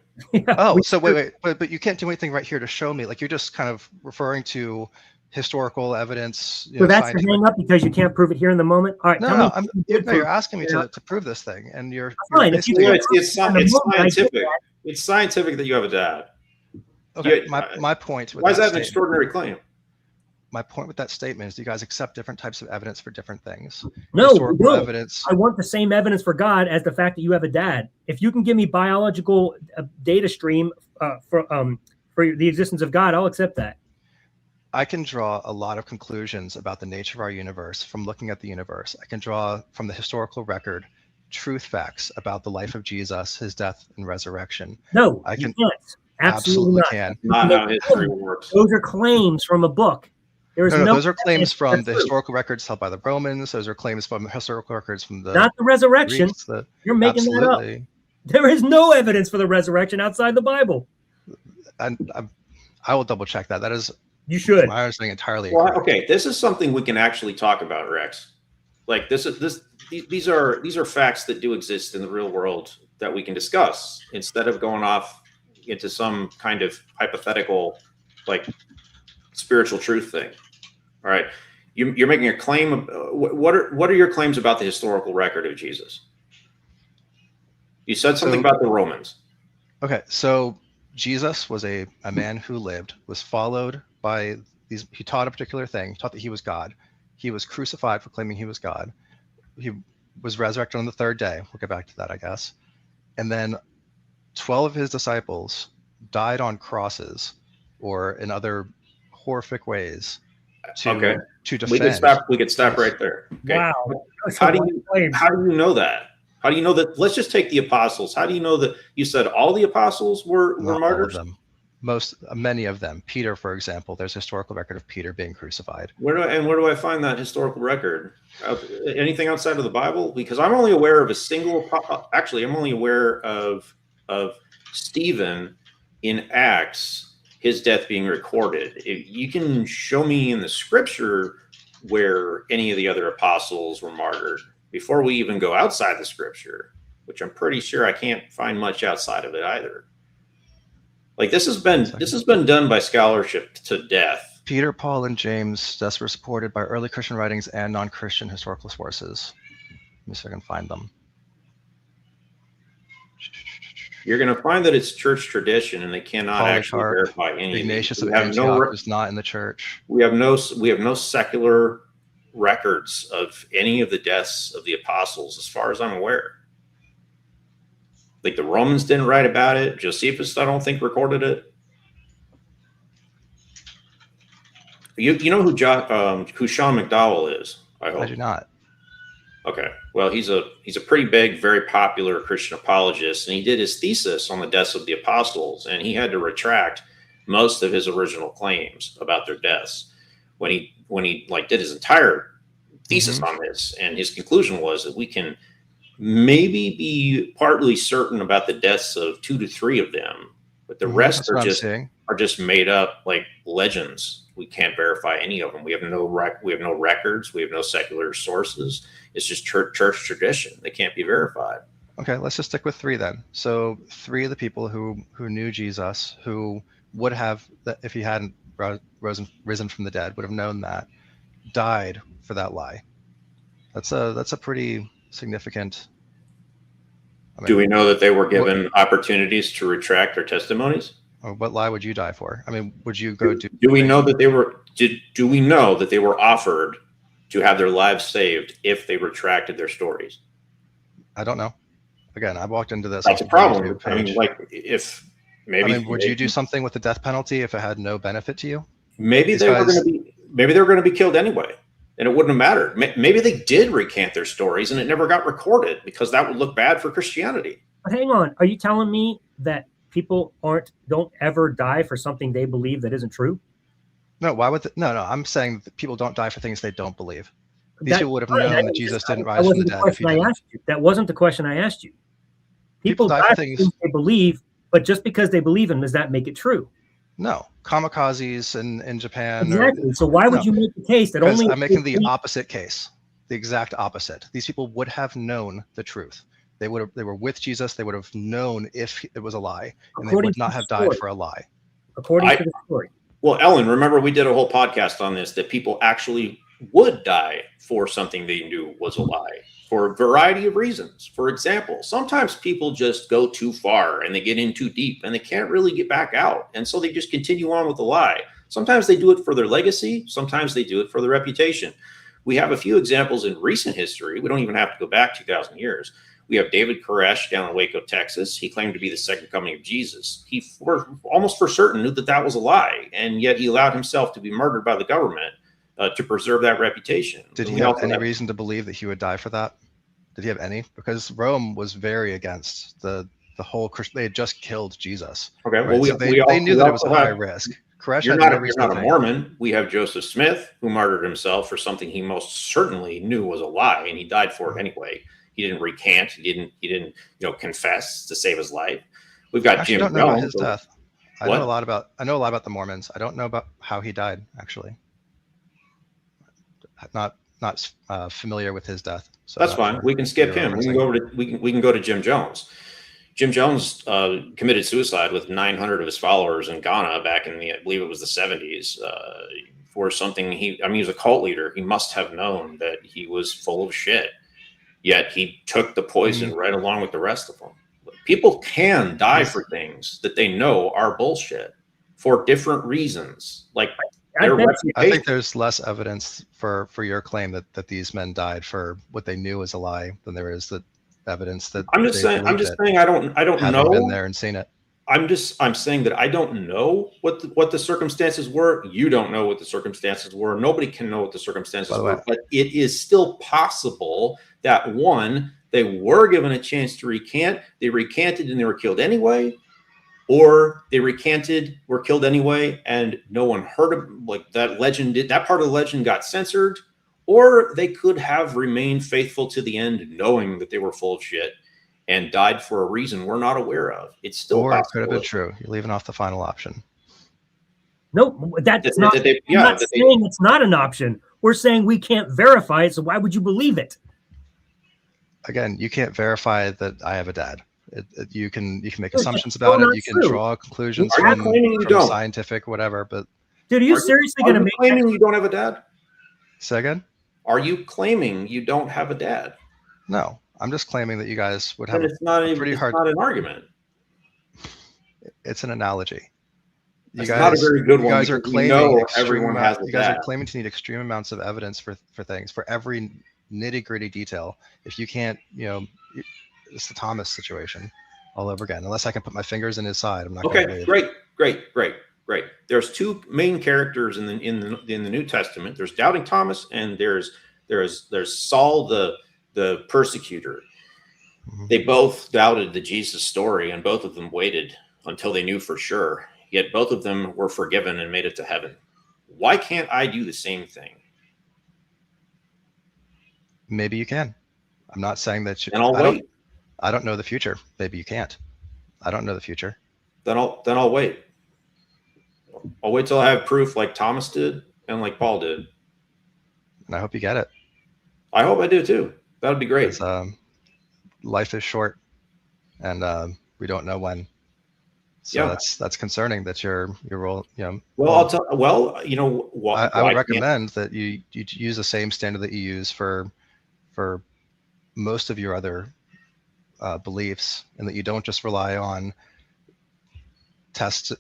C: So wait, but you can't do anything right here to show me. Like, you're just kind of referring to historical evidence.
A: So that's the hang up, because you can't prove it here in the moment. All right.
C: No, you're asking me to prove this thing, and you're
A: fine.
B: It's scientific. It's scientific that you have a dad.
C: Okay. My point.
B: Why is that an extraordinary claim?
C: My point with that statement is you guys accept different types of evidence for different things.
A: No,
C: historical evidence.
A: I want the same evidence for God as the fact that you have a dad. If you can give me biological data stream for the existence of God, I'll accept that.
C: I can draw a lot of conclusions about the nature of our universe from looking at the universe. I can draw from the historical record truth facts about the life of Jesus, his death and resurrection.
A: No,
C: I can.
A: You can't. Absolutely
C: can.
B: Not how history works.
A: Those are claims from a book.
C: Those are claims from the historical records held by the Romans. Those are claims from historical records from the
A: not the resurrection.
C: Greeks,
A: You're making that up. There is no evidence for the resurrection outside the Bible.
C: I will double check that. That is,
A: you should.
C: My understanding entirely.
B: Well, okay, this is something we can actually talk about, Rex. Like these are facts that do exist in the real world that we can discuss instead of going off into some kind of hypothetical, like, spiritual truth thing. All right, you're making a claim. What are your claims about the historical record of Jesus? You said something about the Romans.
C: Okay, so Jesus was a man who lived, was followed by these. He taught a particular thing. He taught that he was God. He was crucified for claiming he was God. He was resurrected on the third day. We'll get back to that, I guess. And then 12 of his disciples died on crosses or in other horrific ways to defend.
B: We could stop right there. Okay.
A: Wow.
B: How do you know that? How do you know that? Let's just take the apostles. How do you know that? You said all the apostles were martyrs?
C: All of them. Many of them. Peter, for example, there's a historical record of Peter being crucified.
B: Where do I find that historical record? Anything outside of the Bible? Because I'm only aware of a single. Actually, I'm only aware of Stephen in Acts, his death being recorded. If you can show me in the scripture where any of the other apostles were martyred before we even go outside the scripture, which I'm pretty sure I can't find much outside of it either. Like, this has been done by scholarship to death.
C: Peter, Paul, and James, that's were supported by early Christian writings and non-Christian historical sources. Let me see if I can find them.
B: You're going to find that it's church tradition, and they cannot actually verify any.
C: Ignatius of Antioch was not in the church.
B: We have no secular records of any of the deaths of the apostles, as far as I'm aware. Like, the Romans didn't write about it. Josephus, I don't think, recorded it. You know who Sean McDowell is? I hope.
C: I do not.
B: Okay. Well, he's a pretty big, very popular Christian apologist, and he did his thesis on the deaths of the apostles, and he had to retract most of his original claims about their deaths when he did his entire thesis on this. And his conclusion was that we can maybe be partly certain about the deaths of 2 to 3 of them, but the rest are just made up, like, legends. We can't verify any of them. We have no records. We have no secular sources. It's just church tradition. They can't be verified.
C: Okay, let's just stick with 3 then. So 3 of the people who knew Jesus, who would have, if he hadn't risen from the dead, would have known that, died for that lie. That's a pretty significant.
B: Do we know that they were given opportunities to retract their testimonies?
C: Or what lie would you die for? I mean, would you go to?
B: Do we know that they were? Do we know that they were offered to have their lives saved if they retracted their stories?
C: I don't know. Again, I walked into this.
B: That's a problem. I mean, like, if maybe.
C: I mean, would you do something with the death penalty if it had no benefit to you?
B: Maybe
C: These
B: they were
C: guys-
B: going to be. Maybe they were going to be killed anyway, and it wouldn't have mattered. Maybe they did recant their stories, and it never got recorded because that would look bad for Christianity.
A: But hang on, are you telling me that people don't ever die for something they believe that isn't true?
C: No, why would no? I'm saying that people don't die for things they don't believe. These people would have known that Jesus didn't rise from the dead if he didn't.
A: That wasn't the question I asked you. People die for things they believe, but just because they believe them, does that make it true?
C: No, kamikazes in Japan.
A: Exactly. So why would you make the case that only?
C: I'm making the opposite case, the exact opposite. These people would have known the truth. They were with Jesus. They would have known if it was a lie, and they would not have died for a lie.
A: According to the story.
B: Well, Ellen, remember we did a whole podcast on this, that people actually would die for something they knew was a lie for a variety of reasons. For example, sometimes people just go too far and they get in too deep and they can't really get back out. And so they just continue on with the lie. Sometimes they do it for their legacy. Sometimes they do it for their reputation. We have a few examples in recent history. We don't even have to go back 2,000 years. We have David Koresh down in Waco, Texas. He claimed to be the second coming of Jesus. He almost for certain knew that that was a lie, and yet he allowed himself to be murdered by the government to preserve that reputation.
C: Did he have any reason to believe that he would die for that? Did he have any? Because Rome was very against the whole. They had just killed Jesus.
B: Okay,
C: right?
B: well,
C: So they knew that it was a high risk. Koresh
B: you're not a Mormon. We have Joseph Smith, who martyred himself for something he most certainly knew was a lie, and he died for it anyway. He didn't recant. He didn't confess to save his life. We've got Jim Jones.
C: I don't know about his death. I know a lot about the Mormons. I don't know about how he died, actually. Not familiar with his death. So
B: that's fine. Sure. We can skip him. We can go to Jim Jones. Jim Jones committed suicide with 900 of his followers in Ghana back in I believe it was the 70s for something. He was a cult leader. He must have known that he was full of shit. Yet he took the poison right along with the rest of them. People can die for things that they know are bullshit for different reasons. Like
C: I think there's less evidence for your claim that these men died for what they knew was a lie than there is the evidence that
B: I'm just saying I don't know.
C: Been there and seen it.
B: I'm saying that I don't know what the circumstances were. You don't know what the circumstances were. Nobody can know what the circumstances were. But it is still possible that one, they were given a chance to recant. They recanted and they were killed anyway, or they recanted, were killed anyway, and no one heard of like that legend. That part of the legend got censored, or they could have remained faithful to the end, knowing that they were full of shit and died for a reason we're not aware of. It's still
C: or it could have been true. You're leaving off the final option.
A: No, that's not. I'm not saying it's not an option. We're saying we can't verify it. So why would you believe it?
C: Again, you can't verify that I have a dad. You can make assumptions about it. You can draw conclusions from scientific whatever. But
A: dude, are you seriously going to make
B: claiming you don't have a dad?
C: Say again?
B: Are you claiming you don't have a dad?
C: No, I'm just claiming that you guys would have
B: it's not an argument.
C: It's an analogy.
B: You guys, not a very good one.
C: You guys are claiming are
B: claiming
C: to need extreme amounts of evidence for things, for every nitty-gritty detail. If you can't, it's the Thomas situation all over again. Unless I can put my fingers in his side, I'm not going to believe.
B: Great. There's two main characters in the New Testament. There's Doubting Thomas, and there's Saul the persecutor. Mm-hmm. They both doubted the Jesus story, and both of them waited until they knew for sure. Yet both of them were forgiven and made it to heaven. Why can't I do the same thing?
C: Maybe you can. I'm not saying that you.
B: And I'll wait.
C: I don't know the future. Maybe you can't. I don't know the future.
B: Then I'll wait. I'll wait till I have proof, like Thomas did and like Paul did.
C: And I hope you get it.
B: I hope I do too. That would be great.
C: Life is short, and we don't know when. So that's concerning that your role.
B: Well,
C: I would recommend that you use the same standard that you use for most of your other beliefs, and that you don't just rely on tests,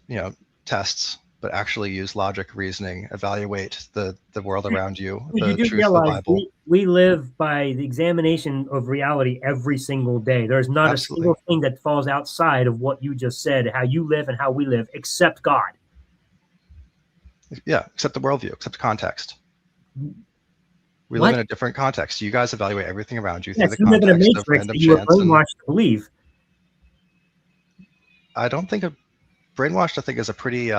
C: but actually use logic, reasoning, evaluate the world around you, the truth of the Bible.
A: We live by the examination of reality every single day. There's not
C: Absolutely.
A: a single thing that falls outside of what you just said, how you live and how we live, except God.
C: Yeah, accept the worldview, accept the context. We
A: What?
C: live in a different context. You guys evaluate everything around you
A: Yes,
C: through
A: you
C: the
A: live in a
C: context of
A: matrix
C: random
A: that you were
C: chance. And
A: brainwashed to believe.
C: I don't think brainwashed, I think, is a pretty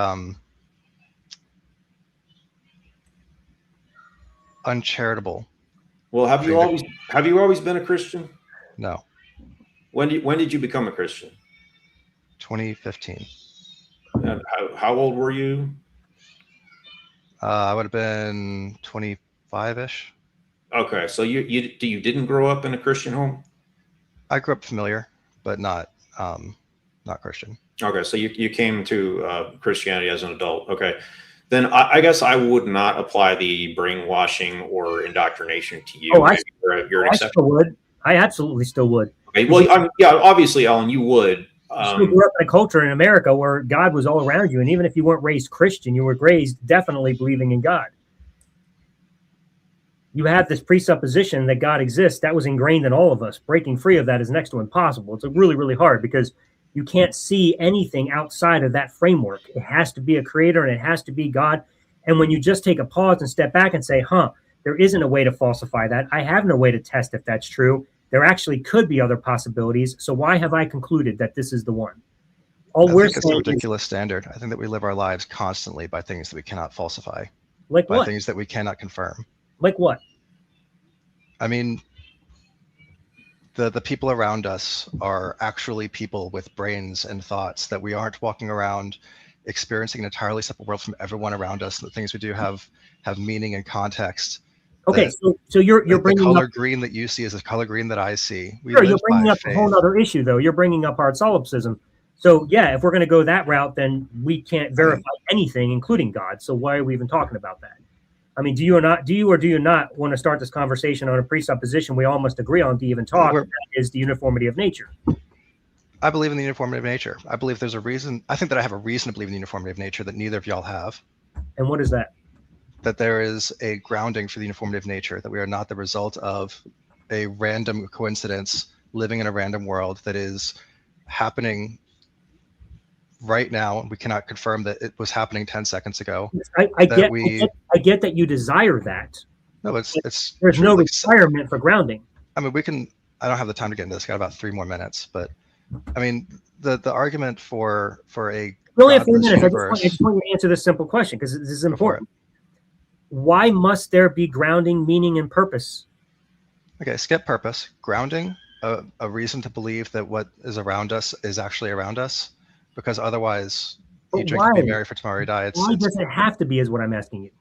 C: uncharitable.
B: Well, have you always been a Christian?
C: No.
B: When did you become a Christian?
C: 2015.
B: And how old were you?
C: I would have been 25-ish.
B: Okay, so you didn't grow up in a Christian home?
C: I grew up familiar, but not Christian.
B: Okay, so you came to Christianity as an adult. Okay, then I guess I would not apply the brainwashing or indoctrination to you.
A: Oh, I
B: You're an exception.
A: still would. I absolutely still would.
B: Okay, well, yeah, obviously, Alan, you would.
A: You still grew up in a culture in America where God was all around you, and even if you weren't raised Christian, you were raised definitely believing in God. You have this presupposition that God exists. That was ingrained in all of us. Breaking free of that is next to impossible. It's really, really hard because you can't see anything outside of that framework. It has to be a creator and it has to be God. And when you just take a pause and step back and say, there isn't a way to falsify that. I have no way to test if that's true. There actually could be other possibilities. So why have I concluded that this is the one?
C: I think it's a ridiculous standard. I think that we live our lives constantly by things that we cannot falsify.
A: Like
C: by
A: what?
C: Things that we cannot confirm.
A: Like what?
C: I mean, the people around us are actually people with brains and thoughts, that we aren't walking around experiencing an entirely separate world from everyone around us. The things we do have meaning and context.
A: Okay, so you're bringing
C: the color
A: up,
C: green that you see is the color green that I see.
A: Sure, you're bringing up a whole other issue, though. You're bringing up hard solipsism. So yeah, if we're going to go that route, then we can't verify anything, including God. So why are we even talking about that? I mean, do you or do you not want to start this conversation on a presupposition we all must agree on to even talk? That is the uniformity of nature.
C: I believe in the uniformity of nature. I believe there's a reason. I think that I have a reason to believe in the uniformity of nature that neither of y'all have.
A: And what is that?
C: That there is a grounding for the uniformity of nature, that we are not the result of a random coincidence living in a random world that is happening right now. We cannot confirm that it was happening 10 seconds ago.
A: I get that you desire that.
C: No,
A: there's no requirement for grounding.
C: I mean, I don't have the time to get into this. Got about 3 more minutes, but I mean, the argument for a
A: we only have 3 minutes. I just want you to answer this simple question because this is important. Why must there be grounding, meaning, and purpose?
C: Okay, skip purpose. Grounding, a reason to believe that what is around us is actually around us, because otherwise, you drink to be merry for tomorrow you die.
A: Why does it have to be, is what I'm asking you?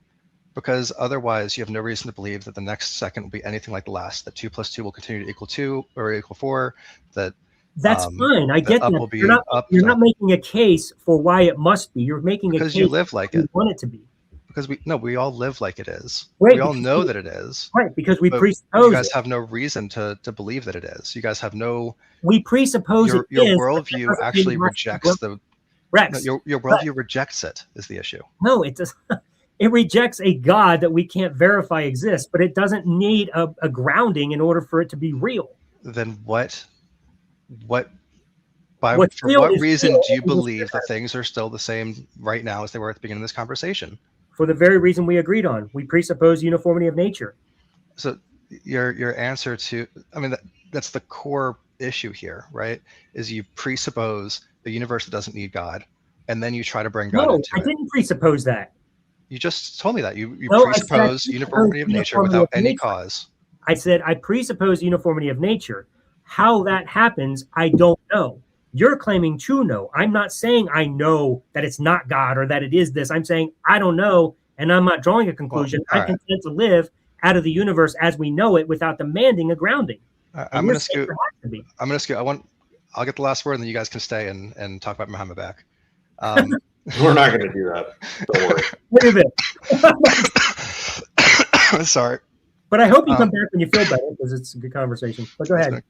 C: Because otherwise, you have no reason to believe that the next second will be anything like the last, that 2 + 2 will continue to equal 2 or equal 4,
A: That's fine. I get that. You're not making a case for why it must be. You're making a case
C: because you live like it.
A: You want it to be.
C: Because we all live like it is.
A: Right,
C: we all know that it is.
A: Right, because we presuppose
C: you guys have no reason to believe that it is. You guys have no.
A: We presuppose
C: your worldview actually rejects the.
A: Rex,
C: your worldview rejects it is the issue.
A: No, it does. It rejects a God that we can't verify exists, but it doesn't need a grounding in order for it to be real.
C: Then for what reason do you believe that things are still the same right now as they were at the beginning of this conversation?
A: For the very reason we agreed on. We presuppose uniformity of nature.
C: So your answer to, I mean, that's the core issue here, right? Is you presuppose a universe that doesn't need God, and then you try to bring God into it.
A: No, I didn't presuppose that.
C: You just told me that. You presuppose uniformity of nature without any cause.
A: I said I presuppose uniformity of nature. How that happens, I don't know. You're claiming to know. I'm not saying I know that it's not God or that it is this. I'm saying I don't know, and I'm not drawing a conclusion. I'm content to live out of the universe as we know it without demanding a grounding.
C: I'm going to scoot. I'll get the last word, and then you guys can stay and talk about behind my back.
B: We're not going to do that. Don't worry.
A: Wait a bit.
C: Sorry.
A: But I hope you come back when you feel better, because it's a good conversation. But go ahead.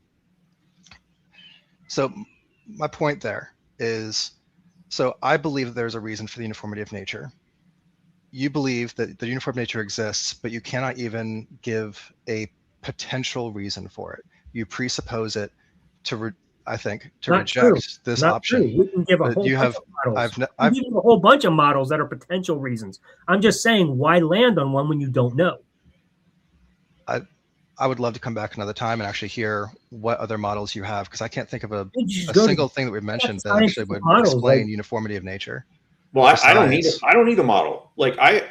C: So my point there is, so I believe that there's a reason for the uniformity of nature. You believe that the uniform nature exists, but you cannot even give a potential reason for it. You presuppose it to, I think, to
A: Not true.
C: reject this
A: Not
C: option.
A: true. We can give a
C: But
A: whole
C: you
A: bunch
C: have,
A: of models. We
C: I've,
A: can give a whole bunch of models that are potential reasons. I'm just saying, why land on one when you don't know?
C: I would love to come back another time and actually hear what other models you have, because I can't think of a
A: You just go to
C: single thing that we've mentioned that actually would
A: models,
C: explain
A: like,
C: uniformity of nature.
B: Well, I don't need
C: Besides-
B: I don't need a model. Like I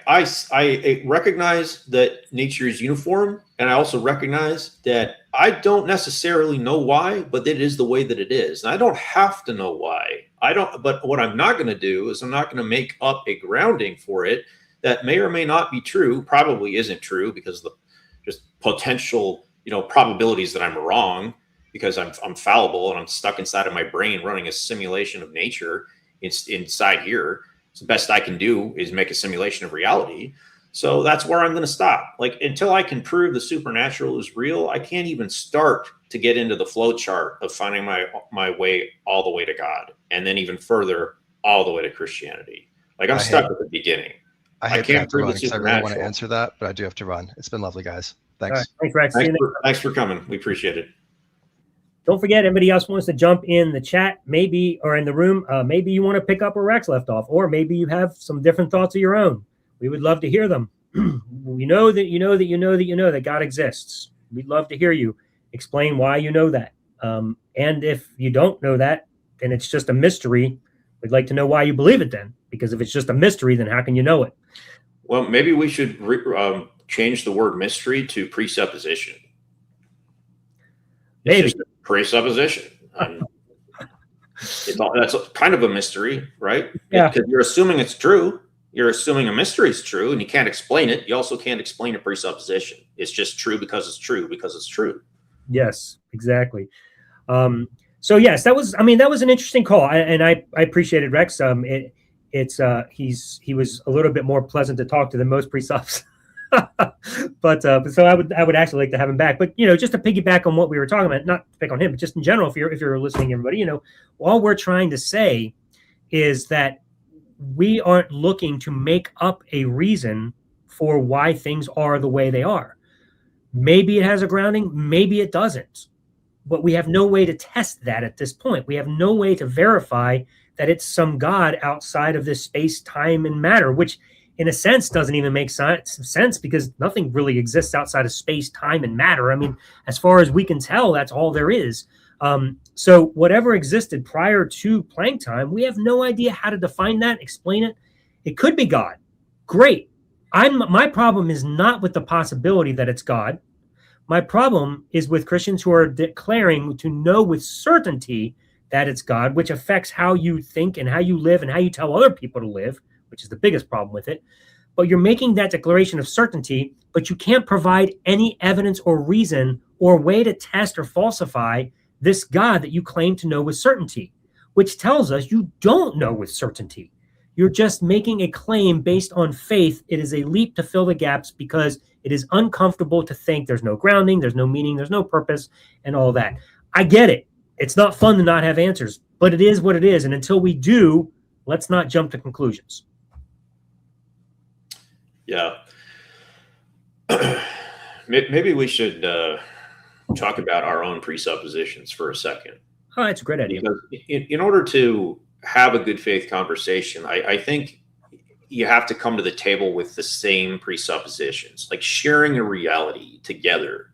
B: recognize that nature is uniform, and I also recognize that I don't necessarily know why, but it is the way that it is, and I don't have to know why. I don't. But what I'm not going to do is I'm not going to make up a grounding for it that may or may not be true. Probably isn't true because of the just potential, probabilities that I'm wrong, because I'm fallible and I'm stuck inside of my brain running a simulation of nature. It's inside here. So the best I can do is make a simulation of reality. So that's where I'm going to stop. Like, until I can prove the supernatural is real, I can't even start to get into the flow chart of finding my way all the way to God, and then even further all the way to Christianity. Like, I'm stuck at the beginning.
C: I
B: can't prove the
C: because I really want to
B: supernatural.
C: answer that, but I do have to run. It's been lovely, guys. Thanks.
A: All right. Thanks, Rex.
B: Thanks for coming. We appreciate it.
A: Don't forget, anybody else wants to jump in the chat, maybe, or in the room, maybe you want to pick up where Rex left off, or maybe you have some different thoughts of your own. We would love to hear them. We know that God exists. We'd love to hear you explain why you know that. And if you don't know that, then it's just a mystery. We'd like to know why you believe it then, because if it's just a mystery, then how can you know it?
B: Well, maybe we should change the word mystery to presupposition.
A: Maybe.
B: It's just a presupposition. That's kind of a mystery, right?
A: Yeah.
B: Because you're assuming it's true. You're assuming a mystery is true, and you can't explain it. You also can't explain a presupposition. It's just true because it's true because it's true.
A: Yes, exactly. So yes, that was an interesting call, and I appreciated Rex. He was a little bit more pleasant to talk to than most pre-subs. but so I would actually like to have him back. But just to piggyback on what we were talking about, not to pick on him, but just in general, if you're listening, everybody, all we're trying to say is that we aren't looking to make up a reason for why things are the way they are. Maybe it has a grounding, maybe it doesn't. But we have no way to test that at this point. We have no way to verify that it's some God outside of this space, time, and matter, which in a sense doesn't even make sense because nothing really exists outside of space, time, and matter. I mean, as far as we can tell, that's all there is. So whatever existed prior to Planck time, we have no idea how to define that, explain it. It could be God. Great. My problem is not with the possibility that it's God. My problem is with Christians who are declaring to know with certainty that it's God, which affects how you think and how you live and how you tell other people to live, which is the biggest problem with it. But you're making that declaration of certainty, but you can't provide any evidence or reason or way to test or falsify this God that you claim to know with certainty, which tells us you don't know with certainty. You're just making a claim based on faith. It is a leap to fill the gaps because it is uncomfortable to think there's no grounding, there's no meaning, there's no purpose, and all that. I get it. It's not fun to not have answers, but it is what it is. And until we do, let's not jump to conclusions.
B: Yeah. Maybe we should talk about our own presuppositions for a second.
A: Oh, that's a great idea.
B: Because in order to have a good faith conversation, I think you have to come to the table with the same presuppositions, like sharing a reality together.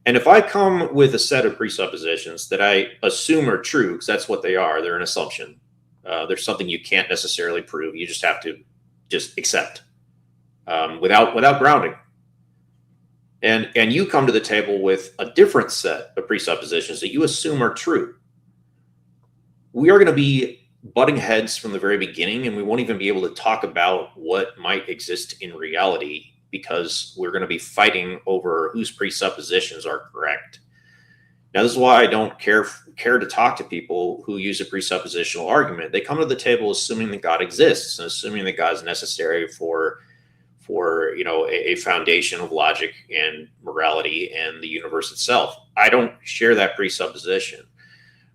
B: And if I come with a set of presuppositions that I assume are true, because that's what they are, they're an assumption. There's something you can't necessarily prove. You just have to just accept without grounding. And you come to the table with a different set of presuppositions that you assume are true. We are going to be butting heads from the very beginning, and we won't even be able to talk about what might exist in reality because we're going to be fighting over whose presuppositions are correct. Now, this is why I don't care to talk to people who use a presuppositional argument. They come to the table assuming that God exists and assuming that God is necessary for a foundation of logic and morality and the universe itself. I don't share that presupposition.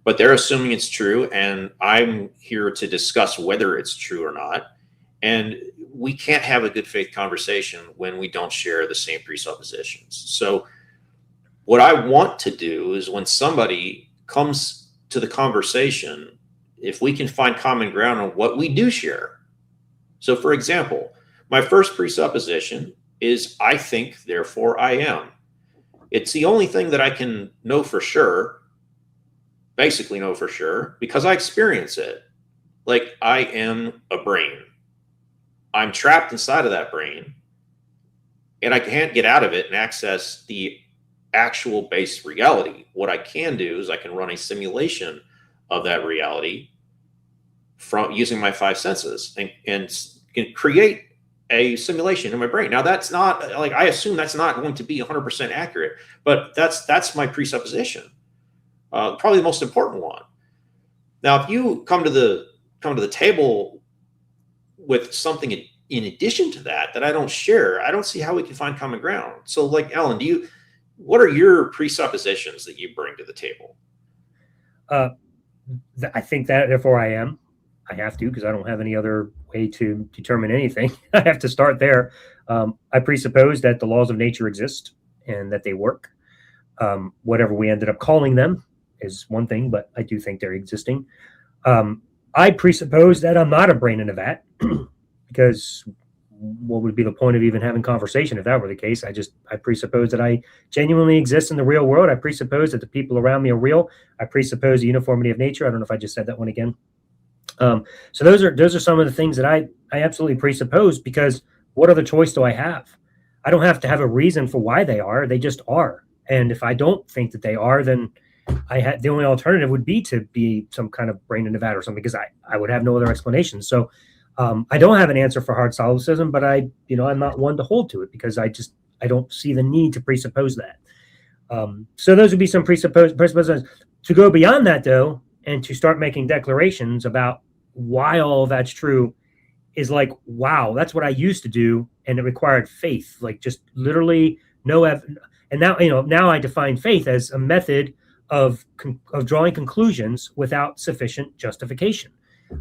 B: But they're assuming it's true, and I'm here to discuss whether it's true or not. And we can't have a good faith conversation when we don't share the same presuppositions. So what I want to do is when somebody comes to the conversation if we can find common ground on what we do share. So, for example, my first presupposition is I think, therefore I am. It's the only thing that I can know for sure, basically know for sure, because I experience it. Like, I am a brain. I'm trapped inside of that brain, and I can't get out of it and access the actual base reality. What I can do is I can run a simulation of that reality from using my five senses, and can create a simulation in my brain. Now, that's not, like, I assume that's not going to be 100% accurate, but that's my presupposition, probably the most important one. Now, if you come to the table with something in addition to that I don't share, I don't see how we can find common ground. So, like, Ellen, what are your presuppositions that you bring to the table?
A: I think that, therefore I am. I have to, because I don't have any other way to determine anything. I have to start there. I presuppose that the laws of nature exist and that they work. Whatever we ended up calling them is one thing, but I do think they're existing. I presuppose that I'm not a brain in a vat, because what would be the point of even having conversation if that were the case? I presuppose that I genuinely exist in the real world. I presuppose that the people around me are real. I presuppose the uniformity of nature. I don't know if I just said that one again. So those are some of the things that I absolutely presuppose, because what other choice do I have? I don't have to have a reason for why they are. They just are. And if I don't think that they are, then the only alternative would be to be some kind of brain in a vat or something, because I would have no other explanation. So I don't have an answer for hard solipsism, but I'm not one to hold to it, because I don't see the need to presuppose that. So those would be some presuppositions. To go beyond that, though, and to start making declarations about why all of that's true is like, wow, that's what I used to do, and it required faith, like just literally no evidence. And now I define faith as a method of drawing conclusions without sufficient justification.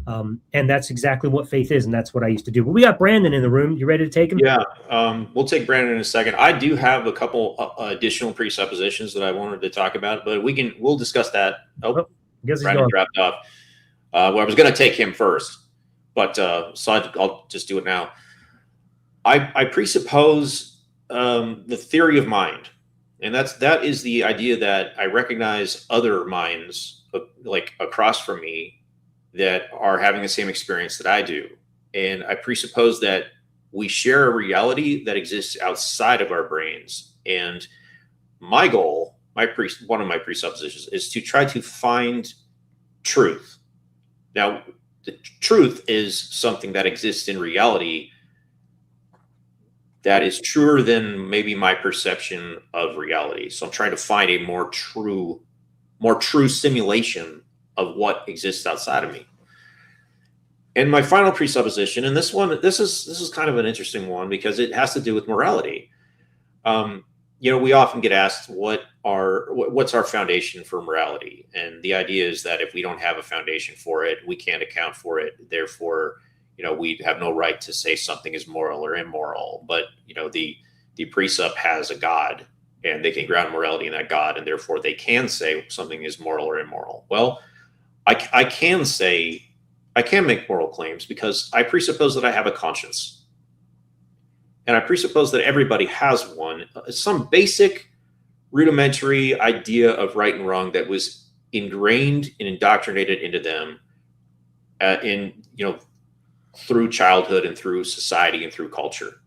A: And that's exactly what faith is, and that's what I used to do. But we got Brandon in the room. You ready to take him?
B: Yeah, we'll take Brandon in a second. I do have a couple additional presuppositions that I wanted to talk about, but we'll discuss that. Oh, Brandon dropped off. Well, I was going to take him first, but so I'll just do it now. I presuppose the theory of mind, and that is the idea that I recognize other minds, like across from me, that are having the same experience that I do. And I presuppose that we share a reality that exists outside of our brains. And my goal, one of my presuppositions, is to try to find truth. Now, the truth is something that exists in reality that is truer than maybe my perception of reality. So I'm trying to find a more true simulation of what exists outside of me. And my final presupposition, and this is kind of an interesting one, because it has to do with morality. We often get asked what's our foundation for morality, and the idea is that if we don't have a foundation for it, we can't account for it. Therefore, we have no right to say something is moral or immoral. But the precept has a God, and they can ground morality in that God, and therefore they can say something is moral or immoral. Well, I can make moral claims because I presuppose that I have a conscience. And I presuppose that everybody has one, some basic rudimentary idea of right and wrong that was ingrained and indoctrinated into them through childhood and through society and through culture.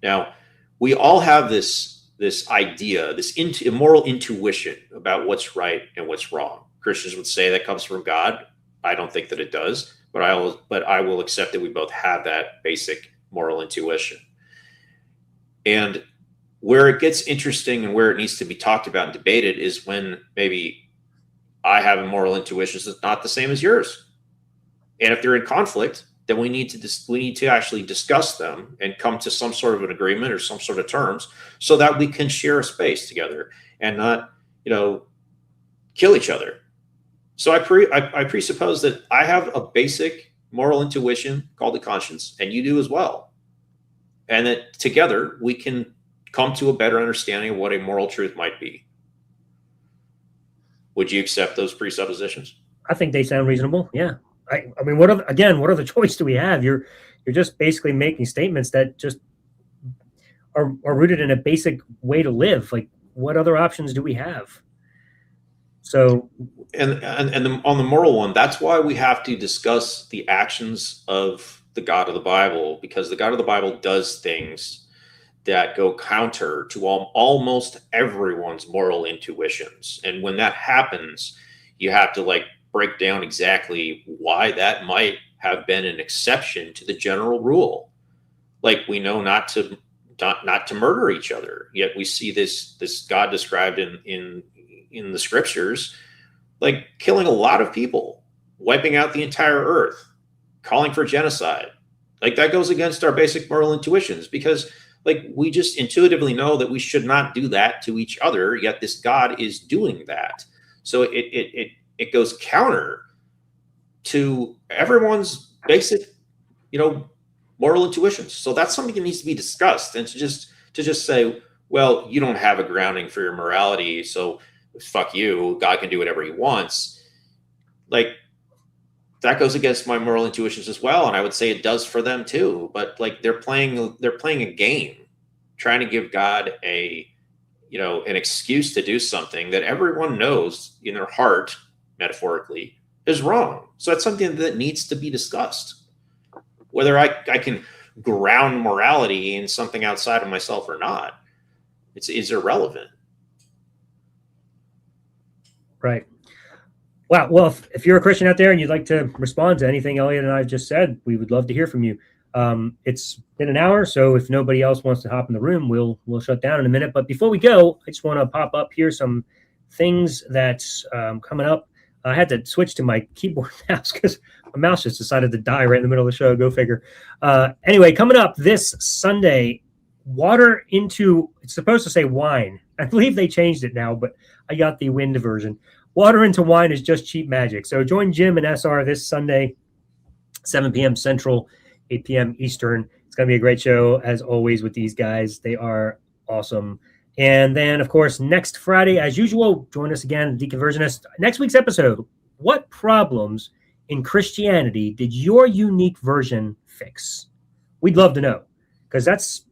B: Now, we all have this idea, this moral intuition about what's right and what's wrong. Christians would say that comes from God. I don't think that it does, but I will accept that we both have that basic moral intuition. And where it gets interesting and where it needs to be talked about and debated is when maybe I have a moral intuition that's not the same as yours. And if they're in conflict, then we need to actually discuss them and come to some sort of an agreement or some sort of terms so that we can share a space together and not, kill each other. So I presuppose that I have a basic moral intuition called the conscience, and you do as well. And that together we can come to a better understanding of what a moral truth might be. Would you accept those presuppositions?
A: I think they sound reasonable. Yeah. I mean, what other choice do we have? You're just basically making statements that just are rooted in a basic way to live. Like, what other options do we have? So,
B: and on the moral one, that's why we have to discuss the actions of the God of the Bible, because the God of the Bible does things that go counter to almost everyone's moral intuitions. And when that happens, you have to like break down exactly why that might have been an exception to the general rule. Like, we know not to murder each other, yet we see this God described in the scriptures, like killing a lot of people, wiping out the entire earth, calling for genocide. Like, that goes against our basic moral intuitions, because like we just intuitively know that we should not do that to each other, yet this God is doing that. So it goes counter to everyone's basic, moral intuitions. So that's something that needs to be discussed. And to just say, well, you don't have a grounding for your morality, so fuck you, God can do whatever he wants. Like, that goes against my moral intuitions as well. And I would say it does for them too. But like, they're playing a game, trying to give God an excuse to do something that everyone knows in their heart, metaphorically, is wrong. So that's something that needs to be discussed. Whether I can ground morality in something outside of myself or not, it's irrelevant.
A: right. Wow. Well, if you're a Christian out there and you'd like to respond to anything Elliot and I just said, we would love to hear from you. It's been an hour, so if nobody else wants to hop in the room, we'll shut down in a minute. But before we go, I just want to pop up here some things that's coming up. I had to switch to my keyboard mouse because my mouse just decided to die right in the middle of the show. Go figure. Anyway, coming up this Sunday, water into, it's supposed to say wine. I believe they changed it now, but I got the wind version. Water into wine is just cheap magic. So join Jim and SR this Sunday, 7 p.m. Central, 8 p.m. Eastern. It's going to be a great show, as always, with these guys. They are awesome. And then, of course, next Friday, as usual, join us again, Deconversionists. Next week's episode, what problems in Christianity did your unique version fix? We'd love to know, because that's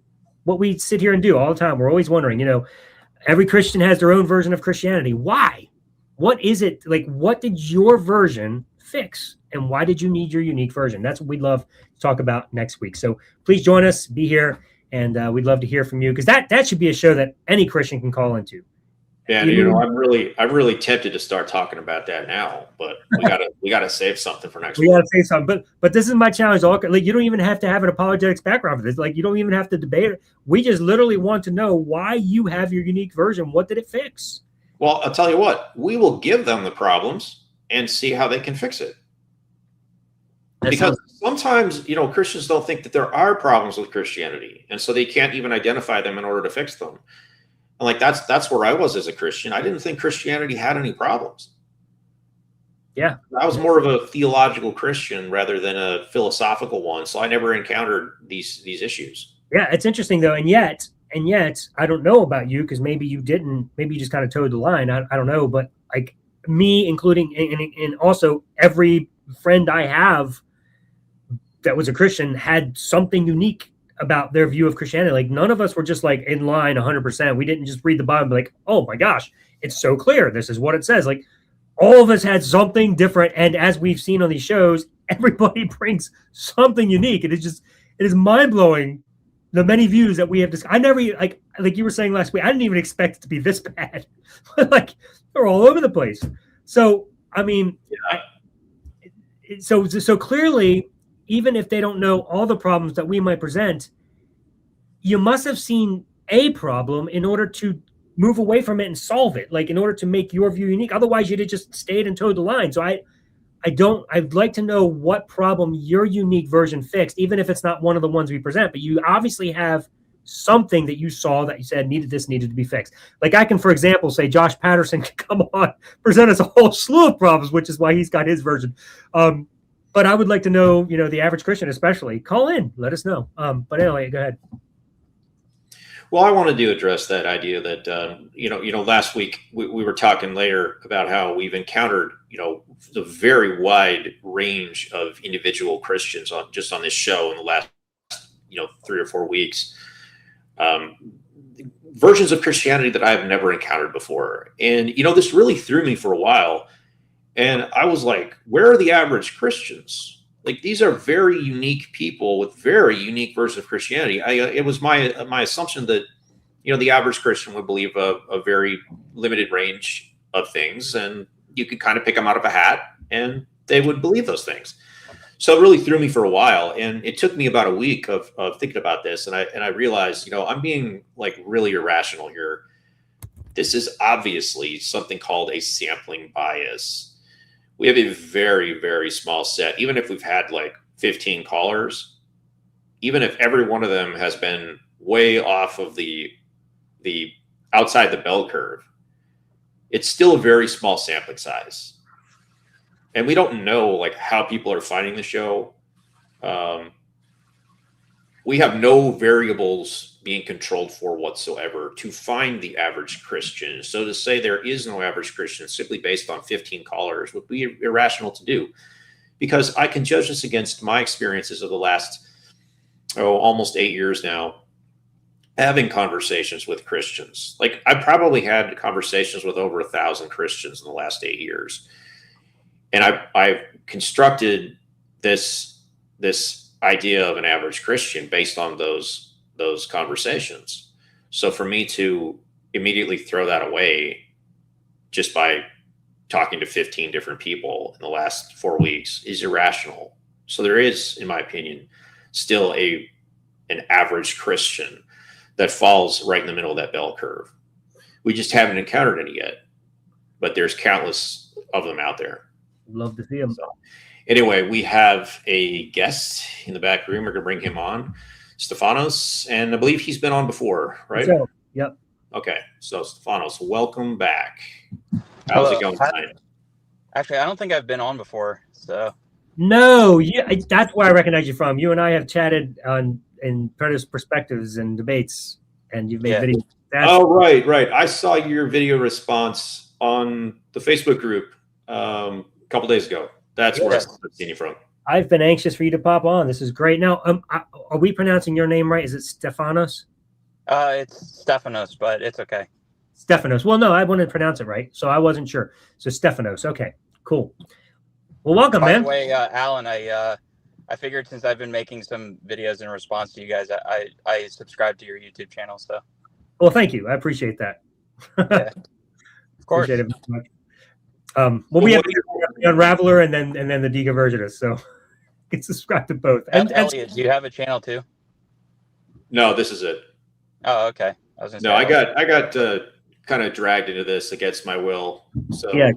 A: what we sit here and do all the time. We're always wondering, every Christian has their own version of Christianity. Why? What is it? Like, what did your version fix? And why did you need your unique version? That's what we'd love to talk about next week. So please join us, be here, and we'd love to hear from you, because that should be a show that any Christian can call into.
B: Yeah, I'm really tempted to start talking about that now, but we gotta save something for next week.
A: We gotta save something, but this is my challenge. Like, you don't even have to have an apologetics background for this. Like, you don't even have to debate it. We just literally want to know why you have your unique version. What did it fix?
B: Well, I'll tell you what, we will give them the problems and see how they can fix it. Because sometimes, Christians don't think that there are problems with Christianity, and so they can't even identify them in order to fix them. And like, that's where I was as a Christian. I didn't think Christianity had any problems.
A: Yeah.
B: I was more of a theological Christian rather than a philosophical one, so I never encountered these issues.
A: Yeah, it's interesting though, and yet I don't know about you, because maybe you didn't, maybe you just kind of towed the line. I don't know, but like me, including and also every friend I have that was a Christian had something unique about their view of Christianity. Like, none of us were just like in line 100%. We didn't just read the Bible and be like, oh my gosh, it's so clear, this is what it says. Like, all of us had something different, and as we've seen on these shows, everybody brings something unique. And it is mind-blowing, the many views that we have discussed. I never, like you were saying last week, I didn't even expect it to be this bad. Like, they're all over the place. So I mean, so clearly, even if they don't know all the problems that we might present, you must have seen a problem in order to move away from it and solve it, like in order to make your view unique. Otherwise, you'd have just stayed and towed the line. So I'd like to know what problem your unique version fixed, even if it's not one of the ones we present, but you obviously have something that you saw that you said needed to be fixed. Like, I can, for example, say Josh Patterson can come on, present us a whole slew of problems, which is why he's got his version. But I would like to know, the average Christian especially. Call in, let us know. But anyway, go ahead.
B: Well, I wanted to address that idea that last week we were talking later about how we've encountered the very wide range of individual Christians on this show in the last 3 or 4 weeks. Versions of Christianity that I've never encountered before, and this really threw me for a while. And I was like, where are the average Christians? Like, these are very unique people with very unique versions of Christianity. It was my assumption that, the average Christian would believe a very limited range of things, and you could kind of pick them out of a hat, and they would believe those things. So it really threw me for a while, and it took me about a week of thinking about this, and I realized, I'm being like really irrational here. This is obviously something called a sampling bias. We have a very, very small set. Even if we've had like 15 callers, even if every one of them has been way off of the outside the bell curve, it's still a very small sampling size. And we don't know like how people are finding the show. We have no variables being controlled for whatsoever to find the average Christian. So to say there is no average Christian simply based on 15 callers would be irrational to do, because I can judge this against my experiences of the last almost 8 years now, having conversations with Christians. Like, I probably had conversations with over 1,000 Christians in the last 8 years. And I've constructed this idea of an average Christian based on those conversations. So for me to immediately throw that away just by talking to 15 different people in the last 4 weeks is irrational. So there is, in my opinion, still an average Christian that falls right in the middle of that bell curve. We just haven't encountered any yet, but there's countless of them out there.
A: Love to see them.
B: So, anyway, we have a guest in the back room. We're going to bring him on, Stefanos, and I believe he's been on before, right?
A: So, yep.
B: Okay, so Stefanos, welcome back. How's it going tonight?
D: Actually, I don't think I've been on before, so.
A: No, that's where I recognize you from. You and I have chatted in previous perspectives and debates, and you've made videos.
B: Right. I saw your video response on the Facebook group a couple days ago. That's where I've seen you from.
A: I've been anxious for you to pop on. This is great. Now, are we pronouncing your name right? Is it Stefanos?
D: It's Stefanos, but it's okay.
A: Stefanos. Well, no, I wanted to pronounce it right, so I wasn't sure. So Stefanos. Okay, cool. Well, welcome, man.
D: By the way, Alan, I figured since I've been making some videos in response to you guys, I subscribed to your YouTube channel. So.
A: Well, thank you. I appreciate that.
D: Yeah. Of course.
A: Appreciate it very much. We have the Unraveler and then the Deconversionists, so you can subscribe to both. And
D: Elliot, do you have a channel too?
B: No, this is it.
D: Oh, okay.
B: I got kind of dragged into this against my will. So
A: yeah,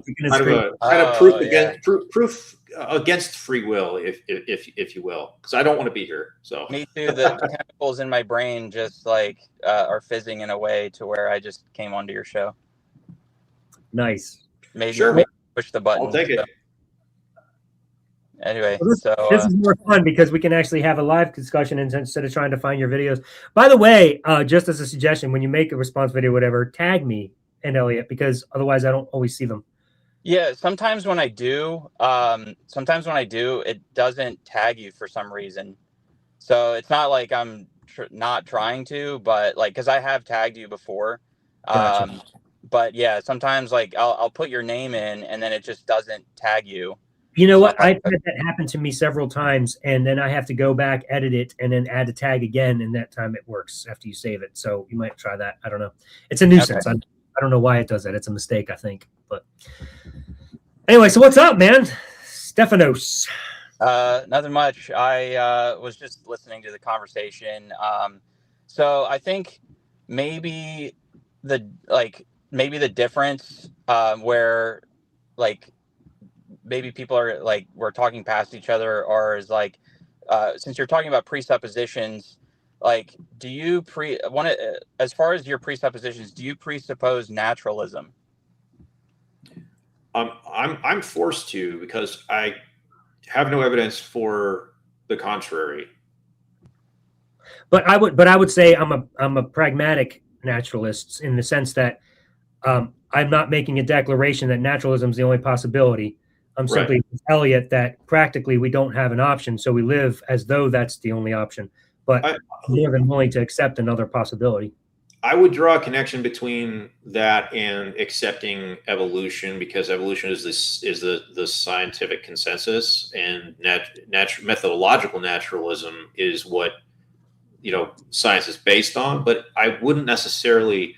B: proof against free will, if you will, because I don't want to be here. So
D: me too. The chemicals in my brain just like are fizzing in a way to where I just came onto your show.
A: Nice.
D: Maybe push the button.
B: I'll take it.
D: Anyway,
A: this is more fun because we can actually have a live discussion instead of trying to find your videos. By the way, just as a suggestion, when you make a response video, whatever, tag me and Elliot, because otherwise I don't always see them.
D: Yeah, sometimes when I do, it doesn't tag you for some reason. So it's not like I'm not trying to, but like, because I have tagged you before.
A: Gotcha.
D: But yeah, sometimes like I'll put your name in and then it just doesn't tag you.
A: You know what? I've had that happen to me several times, and then I have to go back, edit it, and then add a tag again, and that time it works after you save it. So you might try that. I don't know. It's a nuisance. Okay. I don't know why it does that. It's a mistake, I think. But anyway, so what's up, man? Stefanos.
D: Nothing much. I was just listening to the conversation. So I think maybe the difference where like maybe people are like we're talking past each other, or is like since you're talking about presuppositions, like do you as far as your presuppositions, do you presuppose naturalism?
B: I'm forced to, because I have no evidence for the contrary.
A: But I would say I'm a pragmatic naturalist in the sense that I'm not making a declaration that naturalism is the only possibility. I'm
B: Right.
A: simply with Eliot that practically we don't have an option, so we live as though that's the only option. But
B: I,
A: I'm more than willing to accept another possibility.
B: I would draw a connection between that and accepting evolution, because evolution is the scientific consensus, and methodological naturalism is what science is based on. But I wouldn't necessarily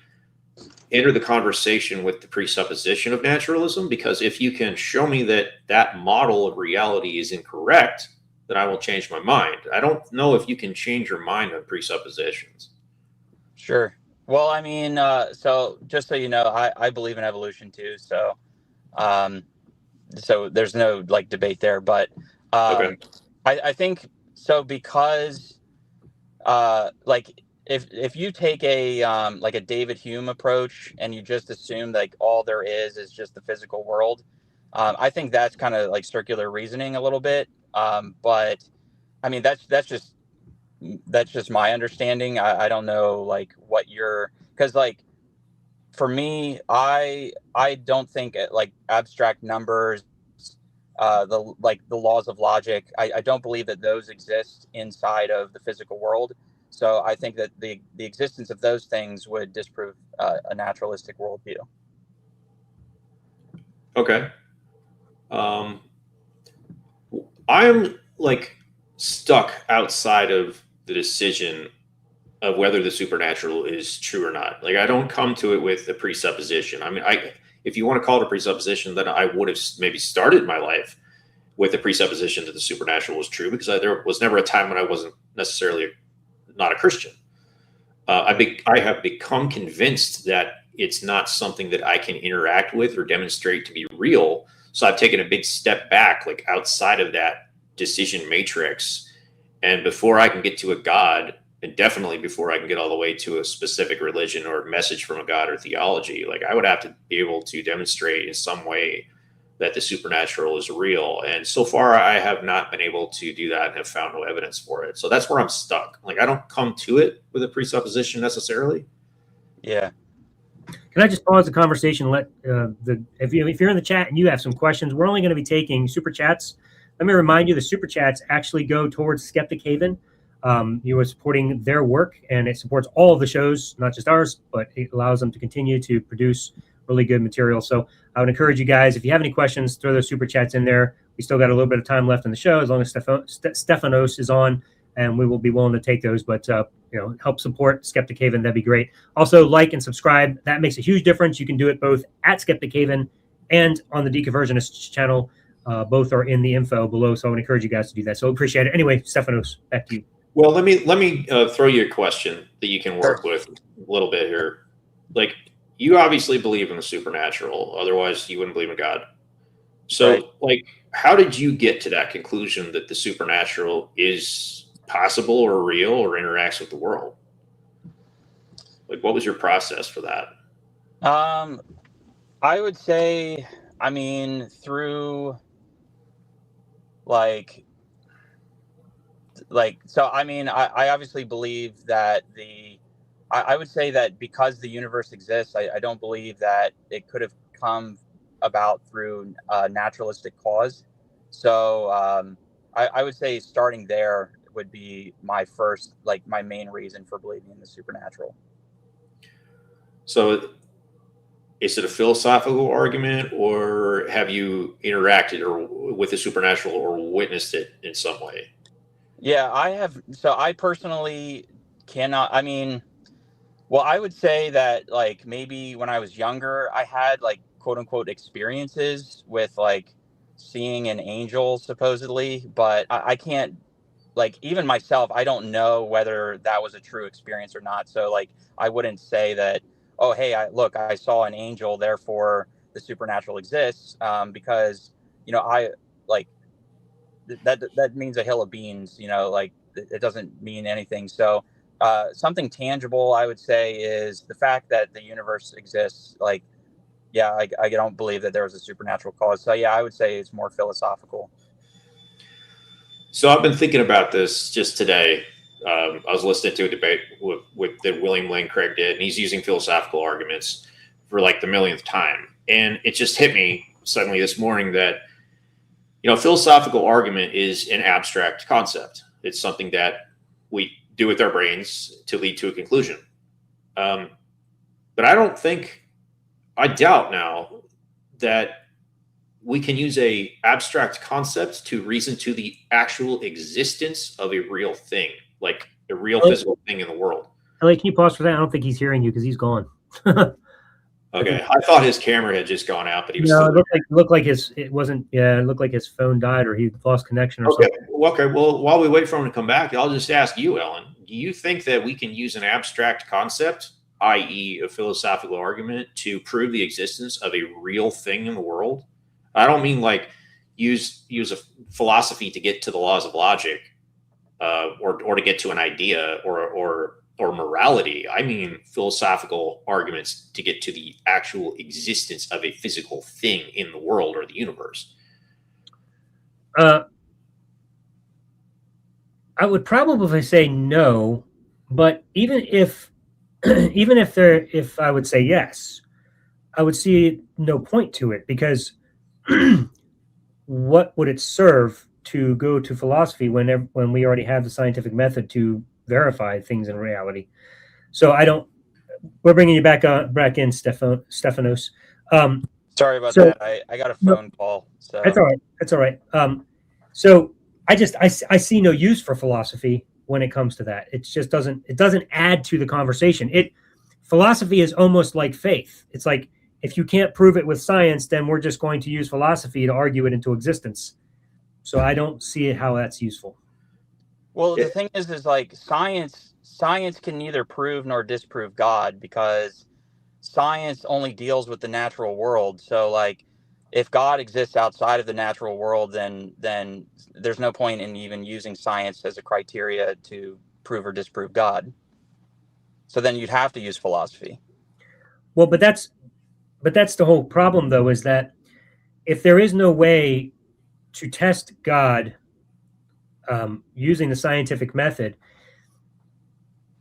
B: enter the conversation with the presupposition of naturalism, because if you can show me that that model of reality is incorrect, then I will change my mind. I don't know if you can change your mind on presuppositions.
D: Sure. Well, I mean, so just so you know, I believe in evolution too. Um, so there's no like debate there. But
B: Okay.
D: I think so because like if you take a like a David Hume approach and you just assume like all there is just the physical world, I think that's kind of like circular reasoning a little bit. But I mean that's just my understanding. I don't know like what you're, because like for me, I don't think like abstract numbers, the like the laws of logic. I don't believe that those exist inside of the physical world. So I think that the existence of those things would disprove a naturalistic worldview.
B: Okay. Um, I'm like stuck outside of the decision of whether the supernatural is true or not. Like I don't come to it with a presupposition. I mean, if you want to call it a presupposition, then I would have maybe started my life with the presupposition that the supernatural was true, because there was never a time when I wasn't necessarily not a Christian. I have become convinced that it's not something that I can interact with or demonstrate to be real. So I've taken a big step back, like outside of that decision matrix. And before I can get to a God, and definitely before I can get all the way to a specific religion or message from a God or theology, like I would have to be able to demonstrate in some way that the supernatural is real. And so far, I have not been able to do that and have found no evidence for it. So that's where I'm stuck. Like I don't come to it with a presupposition necessarily.
D: Yeah.
A: Can I just pause the conversation? Let if you're in the chat and you have some questions, we're only going to be taking super chats. Let me remind you, the super chats actually go towards Skeptic Haven. You are supporting their work, and it supports all of the shows, not just ours, but it allows them to continue to produce really good material. So I would encourage you guys, if you have any questions, throw those super chats in there. We still got a little bit of time left in the show, as long as Stephanos is on, and we will be willing to take those. But help support Skeptic Haven, that'd be great. Also, like and subscribe. That makes a huge difference. You can do it both at Skeptic Haven and on the Deconversionists channel. Both are in the info below, so I would encourage you guys to do that. So appreciate it. Anyway, Stephanos, back to you.
B: Well, let me throw you a question that you can work with a little bit here. Like, you obviously believe in the supernatural, otherwise you wouldn't believe in God. So,
D: Right.
B: like, how did you get to that conclusion that the supernatural is possible or real or interacts with the world? Like, what was your process for that?
D: I would say, I mean, through like so I mean I obviously believe that I would say that because the universe exists, I don't believe that it could have come about through naturalistic cause. So I would say starting there would be my first, like my main reason for believing in the supernatural.
B: So, is it a philosophical argument, or have you interacted with the supernatural or witnessed it in some way?
D: Yeah, I have. So I personally cannot. I mean, well, I would say that like maybe when I was younger, I had like quote unquote experiences with like seeing an angel supposedly, but I can't, like, even myself, I don't know whether that was a true experience or not. So like I wouldn't say that, oh hey, I saw an angel, therefore the supernatural exists, because I like that means a hill of beans, like it doesn't mean anything. So something tangible, I would say, is the fact that the universe exists. Like, yeah, I don't believe that there was a supernatural cause. So yeah, I would say it's more philosophical.
B: So I've been thinking about this just today, I was listening to a debate with that William Lane Craig did, and he's using philosophical arguments for like the millionth time. And it just hit me suddenly this morning that, philosophical argument is an abstract concept. It's something that we do with our brains to lead to a conclusion. But I doubt now that we can use a abstract concept to reason to the actual existence of a real thing, like a real physical thing in the world.
A: Elliot, can you pause for that? I don't think he's hearing you because he's gone.
B: Okay, I thought his camera had just gone out, but he was
A: no,
B: still
A: it looked like his phone died or he lost connection or something.
B: Okay, well, while we wait for him to come back, I'll just ask you, Ellen, do you think that we can use an abstract concept, i.e. a philosophical argument, to prove the existence of a real thing in the world? I don't mean like use a philosophy to get to the laws of logic, or to get to an idea or morality. I mean philosophical arguments to get to the actual existence of a physical thing in the world or the universe.
A: I would probably say no, but even if I would say yes, I would see no point to it, because what would it serve to go to philosophy when we already have the scientific method to verify things in reality? So we're bringing you back in, Stephanos.
D: Sorry about that. I got a phone call. So
A: That's all right. So I see no use for philosophy when it comes to that. It just doesn't add to the conversation. Philosophy is almost like faith. It's like, if you can't prove it with science, then we're just going to use philosophy to argue it into existence. So I don't see how that's useful.
D: Well, the thing is like science can neither prove nor disprove God, because science only deals with the natural world. So like, if God exists outside of the natural world, then there's no point in even using science as a criteria to prove or disprove God. So then you'd have to use philosophy.
A: Well, but that's the whole problem, though, is that if there is no way to test God using the scientific method,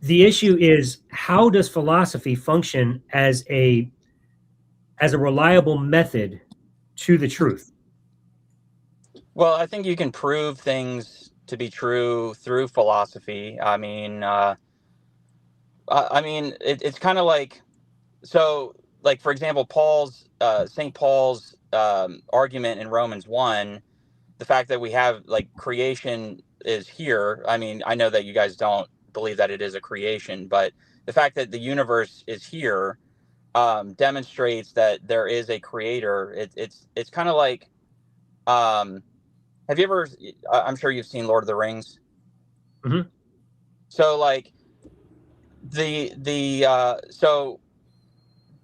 A: the issue is, how does philosophy function as a reliable method to the truth?
D: Well, I think you can prove things to be true through philosophy. I mean, it's kind of like, so like, for example, St. Paul's argument in Romans 1, the fact that we have like creation is here. I mean, I know that you guys don't believe that it is a creation, but the fact that the universe is here demonstrates that there is a creator. It's kind of like, have you ever? I'm sure you've seen Lord of the Rings.
A: Mm-hmm.
D: So like so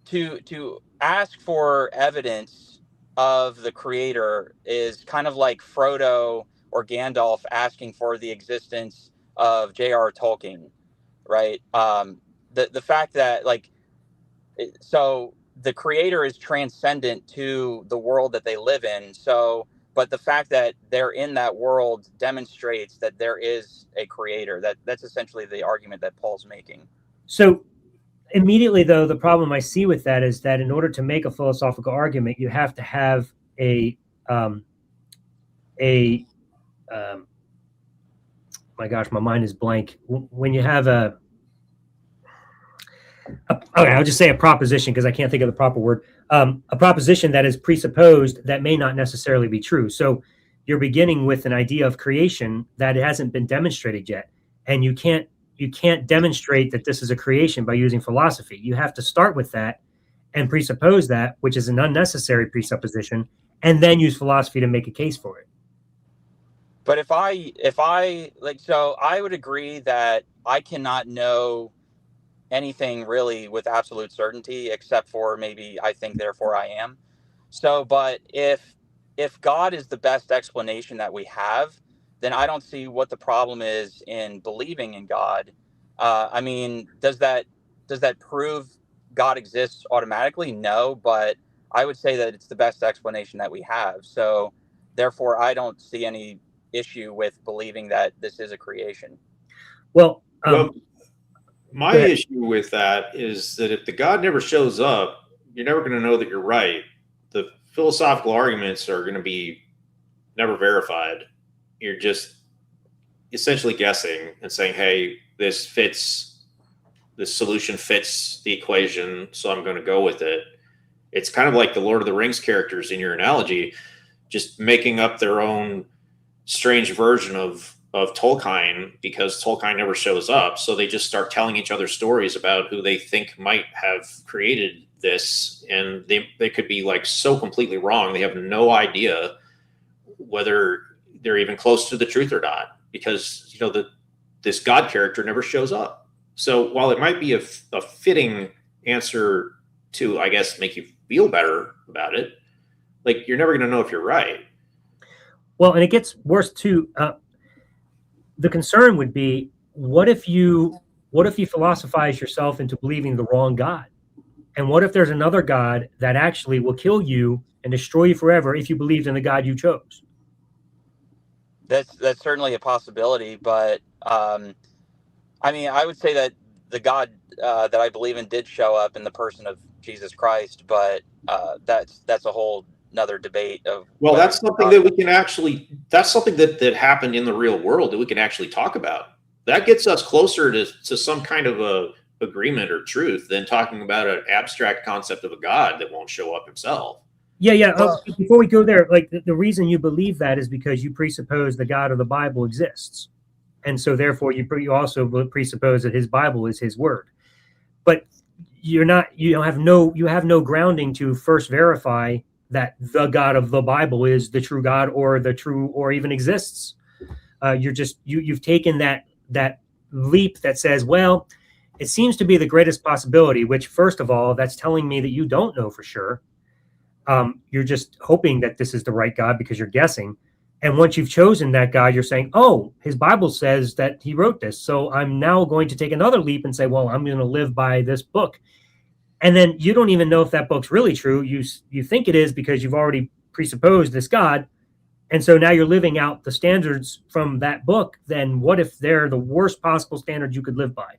D: to ask for evidence of the creator is kind of like Frodo or Gandalf asking for the existence of J.R. Tolkien, right? The fact that so the creator is transcendent to the world that they live in. So, but the fact that they're in that world demonstrates that there is a creator. That's essentially the argument that Paul's making.
A: So immediately, though, the problem I see with that is that in order to make a philosophical argument, you have to have my gosh, my mind is blank. When you have okay, I'll just say a proposition because I can't think of the proper word. A proposition that is presupposed that may not necessarily be true. So you're beginning with an idea of creation that hasn't been demonstrated yet, and you can't demonstrate that this is a creation by using philosophy. You have to start with that and presuppose that, which is an unnecessary presupposition, and then use philosophy to make a case for it.
D: But if I so I would agree that I cannot know anything really with absolute certainty, except for maybe I think, therefore I am. So, but if God is the best explanation that we have, then I don't see what the problem is in believing in God. I mean, does that prove God exists automatically? No, but I would say that it's the best explanation that we have. So, therefore, I don't see any issue with believing that this is a creation.
A: Well,
B: Well, my
A: go ahead.
B: issue with that is that if the God never shows up, you're never going to know that you're right. The philosophical arguments are going to be never verified. You're just essentially guessing and saying, hey, this solution fits the equation, so I'm going to go with it. It's kind of like the Lord of the Rings characters in your analogy, just making up their own strange version of Tolkien because Tolkien never shows up. So they just start telling each other stories about who they think might have created this. And they could be like so completely wrong. They have no idea whether they're even close to the truth or not, because, this God character never shows up. So while it might be a fitting answer to, I guess, make you feel better about it, like, you're never going to know if you're right.
A: Well, and it gets worse too. The concern would be, what if you philosophize yourself into believing the wrong God? And what if there's another God that actually will kill you and destroy you forever if you believed in the God you chose?
D: That's certainly a possibility, but I mean, I would say that the God that I believe in did show up in the person of Jesus Christ, but that's a whole another debate of
B: Well,
D: whether
B: that's something that we can actually, that's something that happened in the real world that we can actually talk about. That gets us closer to some kind of a agreement or truth than talking about an abstract concept of a God that won't show up himself.
A: Yeah.
D: Well,
A: Before we go there, like the reason you believe that is because you presuppose the God of the Bible exists. And so therefore you also presuppose that his Bible is his word. But you have no grounding to first verify that the God of the Bible is the true God or even exists. You've taken that leap that says, well, it seems to be the greatest possibility, which, first of all, that's telling me that you don't know for sure. You're just hoping that this is the right God because you're guessing. And once you've chosen that God, you're saying, oh, his Bible says that he wrote this. So I'm now going to take another leap and say, well, I'm going to live by this book. And then you don't even know if that book's really true. You think it is because you've already presupposed this God. And so now you're living out the standards from that book. Then what if they're the worst possible standards you could live by?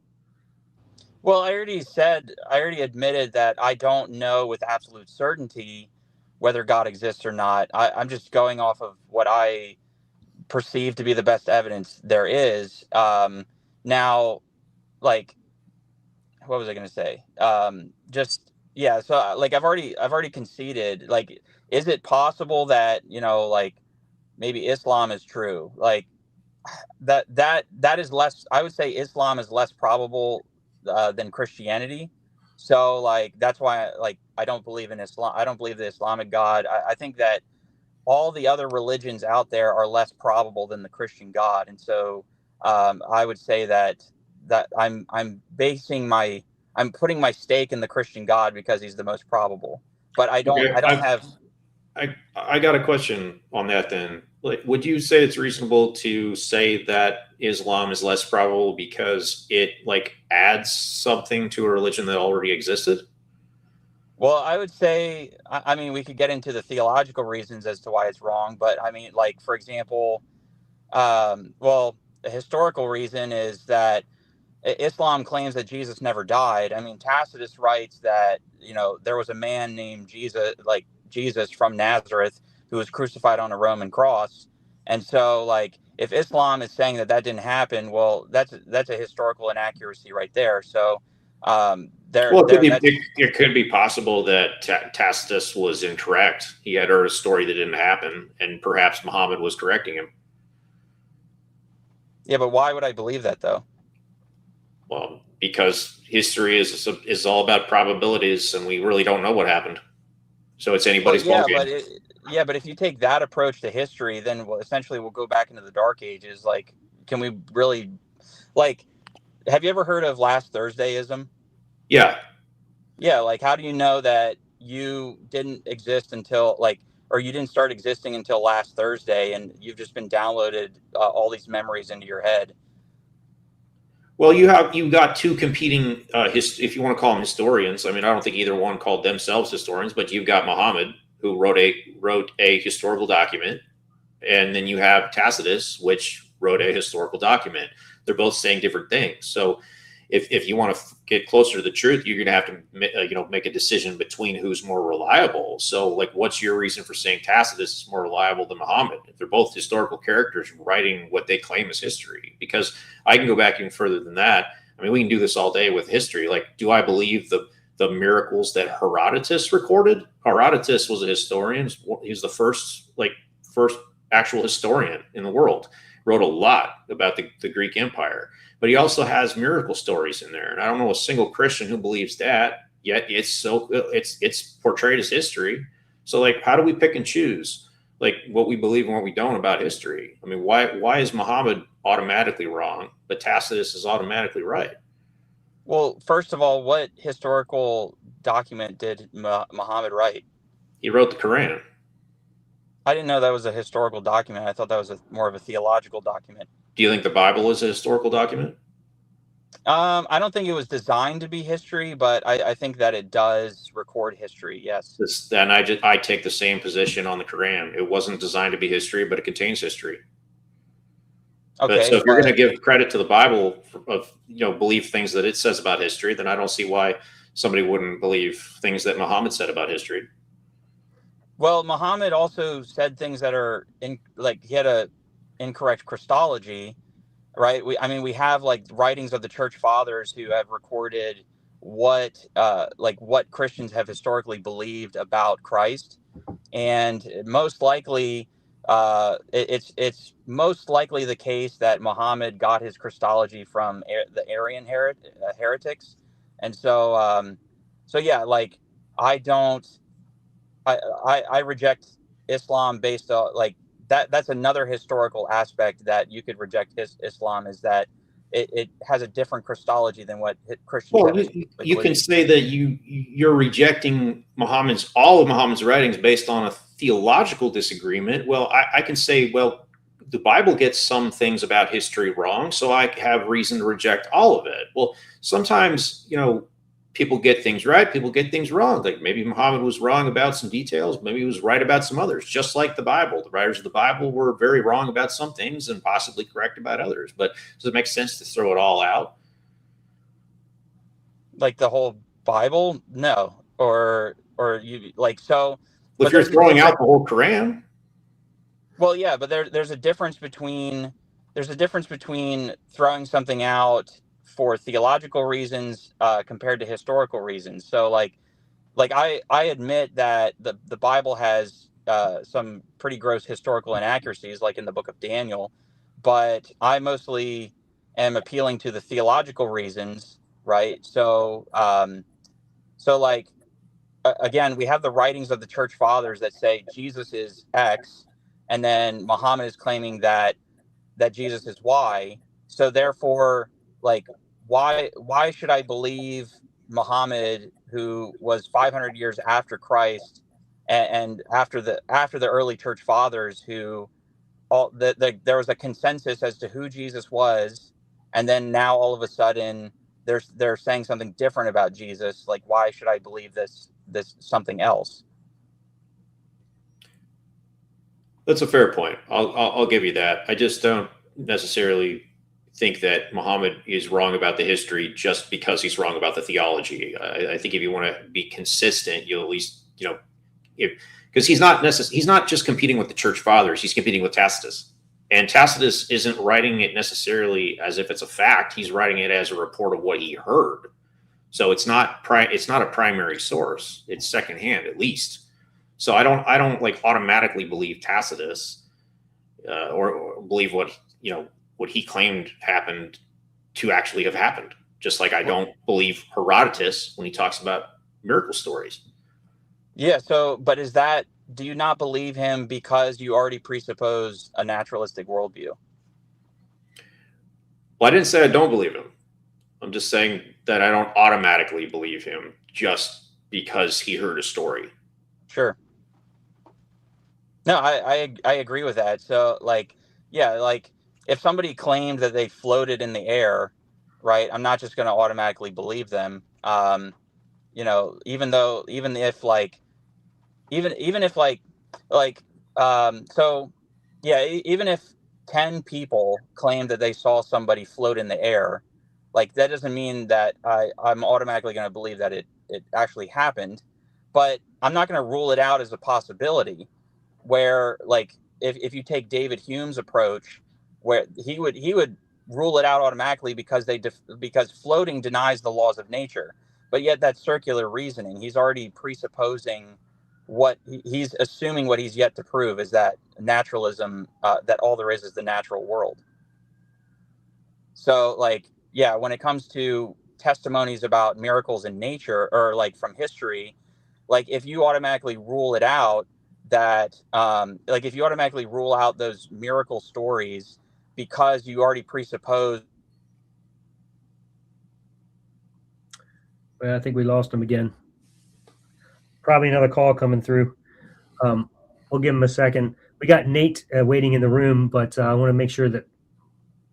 D: well, I already admitted that I don't know with absolute certainty whether God exists or not. I'm just going off of what I perceive to be the best evidence there is. Now, like, what was I going to say? Just yeah. So like I've already conceded. Like, is it possible that like maybe Islam is true? Like that is less. I would say Islam is less probable than Christianity. So like that's why like I don't believe in Islam. I don't believe the Islamic God. I think that all the other religions out there are less probable than the Christian God, and so I would say that I'm putting my stake in the Christian God because he's the most probable. But
B: Okay,
D: I don't have.
B: I got a question on that then. Like, would you say it's reasonable to say that Islam is less probable because it like adds something to a religion that already existed?
D: Well, I would say I mean we could get into the theological reasons as to why it's wrong, but I mean like for example, well, the historical reason is that Islam claims that Jesus never died. I mean, Tacitus writes that, there was a man named Jesus from Nazareth who was crucified on a Roman cross. And so, like, if Islam is saying that didn't happen, well, that's a historical inaccuracy right there. So,
B: Well,
D: that's
B: it could be possible that Tacitus was incorrect. He had heard a story that didn't happen, and perhaps Muhammad was correcting him.
D: yeah. But why would I believe that though?
B: Well, because history is all about probabilities, and we really don't know what happened. So it's
D: Well,
B: anybody's
D: yeah,
B: ballgame.
D: but if you take that approach to history, then essentially we'll go back into the Dark Ages. Like, can we really, like, have you ever heard of last Thursdayism?
B: Yeah.
D: Yeah, like, how do you know that you didn't exist until or you didn't start existing until last Thursday, and you've just been downloaded all these memories into your head?
B: Well, you got two competing, if you want to call them historians. I mean, I don't think either one called themselves historians, but you've got Muhammad, who wrote a historical document, and then you have Tacitus, which wrote a historical document. They're both saying different things. So if you want to get closer to the truth, you're going to have to make a decision between who's more reliable. So like, what's your reason for saying Tacitus is more reliable than Muhammad? If they're both historical characters writing what they claim is history, because I can go back even further than that. I mean, we can do this all day with history. Like, do I believe the miracles that Herodotus recorded? Herodotus was a historian. He was the first actual historian in the world. Wrote a lot about the Greek Empire. But he also has miracle stories in there, and I don't know a single Christian who believes that. Yet it's portrayed as history. So like, how do we pick and choose like what we believe and what we don't about history? I mean, why is Muhammad automatically wrong, but Tacitus is automatically right?
D: Well, first of all, what historical document did Muhammad write?
B: He wrote the Quran.
D: I didn't know that was a historical document. I thought that was more of a theological document.
B: Do you think the Bible is a historical document?
D: I don't think it was designed to be history, but I think that it does record history. Yes.
B: And I take the same position on the Quran. It wasn't designed to be history, but it contains history.
D: Okay.
B: So if you're going to give credit to the Bible believe things that it says about history, then I don't see why somebody wouldn't believe things that Muhammad said about history.
D: Well, Muhammad also said things that are he had a incorrect Christology, right? We have like writings of the church fathers who have recorded what Christians have historically believed about Christ, and most likely it's most likely the case that Muhammad got his Christology from the Arian heretics, and so yeah, like I don't. I reject Islam based on like that. That's another historical aspect that you could reject Islam, is that it has a different Christology than what Christians have.
B: You can say that you're rejecting all of Muhammad's writings based on a theological disagreement. Well, I can say, well, the Bible gets some things about history wrong, so I have reason to reject all of it. Well, sometimes, people get things right, people get things wrong. Like maybe Muhammad was wrong about some details, maybe he was right about some others, just like the Bible. The writers of the Bible were very wrong about some things and possibly correct about others. But does it make sense to throw it all out?
D: Like the whole Bible? No. Or you like so.
B: Well, if you're throwing out the whole Quran.
D: Well, yeah, but there's a difference between throwing something out for theological reasons compared to historical reasons. So like I admit that the Bible has some pretty gross historical inaccuracies, like in the book of Daniel, but I mostly am appealing to the theological reasons, right? So again, we have the writings of the church fathers that say Jesus is X, and then Muhammad is claiming that Jesus is Y. So therefore, like, why should I believe Muhammad, who was 500 years after Christ, and after the early church fathers, who there was a consensus as to who Jesus was, and then now all of a sudden they're saying something different about Jesus. Like, why should I believe this something else?
B: That's a fair point. I'll give you that. I just don't necessarily think that Muhammad is wrong about the history just because he's wrong about the theology. I think if you want to be consistent, you'll at least, because he's not just competing with the church fathers, he's competing with Tacitus. And Tacitus isn't writing it necessarily as if it's a fact. He's writing it as a report of what he heard. So it's not a primary source. It's secondhand, at least. So I don't like automatically believe Tacitus or believe what he claimed happened to actually have happened. Just like I don't believe Herodotus when he talks about miracle stories.
D: Yeah. But do you not believe him because you already presuppose a naturalistic worldview?
B: Well, I didn't say I don't believe him. I'm just saying that I don't automatically believe him just because he heard a story.
D: Sure. No, I agree with that. So if somebody claimed that they floated in the air, right, I'm not just going to automatically believe them. Even if 10 people claim that they saw somebody float in the air, like that doesn't mean that I'm automatically going to believe that it actually happened, but I'm not going to rule it out as a possibility. Where like if you take David Hume's approach, where he would rule it out automatically because because floating denies the laws of nature, but yet that's circular reasoning. He's already presupposing what he's assuming what he's yet to prove is that naturalism, that all there is the natural world. So like, yeah, when it comes to testimonies about miracles in nature or like from history, like if you automatically rule it out, that like if you automatically rule out those miracle stories because you already presuppose.
A: Well, I think we lost him again. Probably another call coming through. We'll give him a second. We got Nate waiting in the room, but I want to make sure that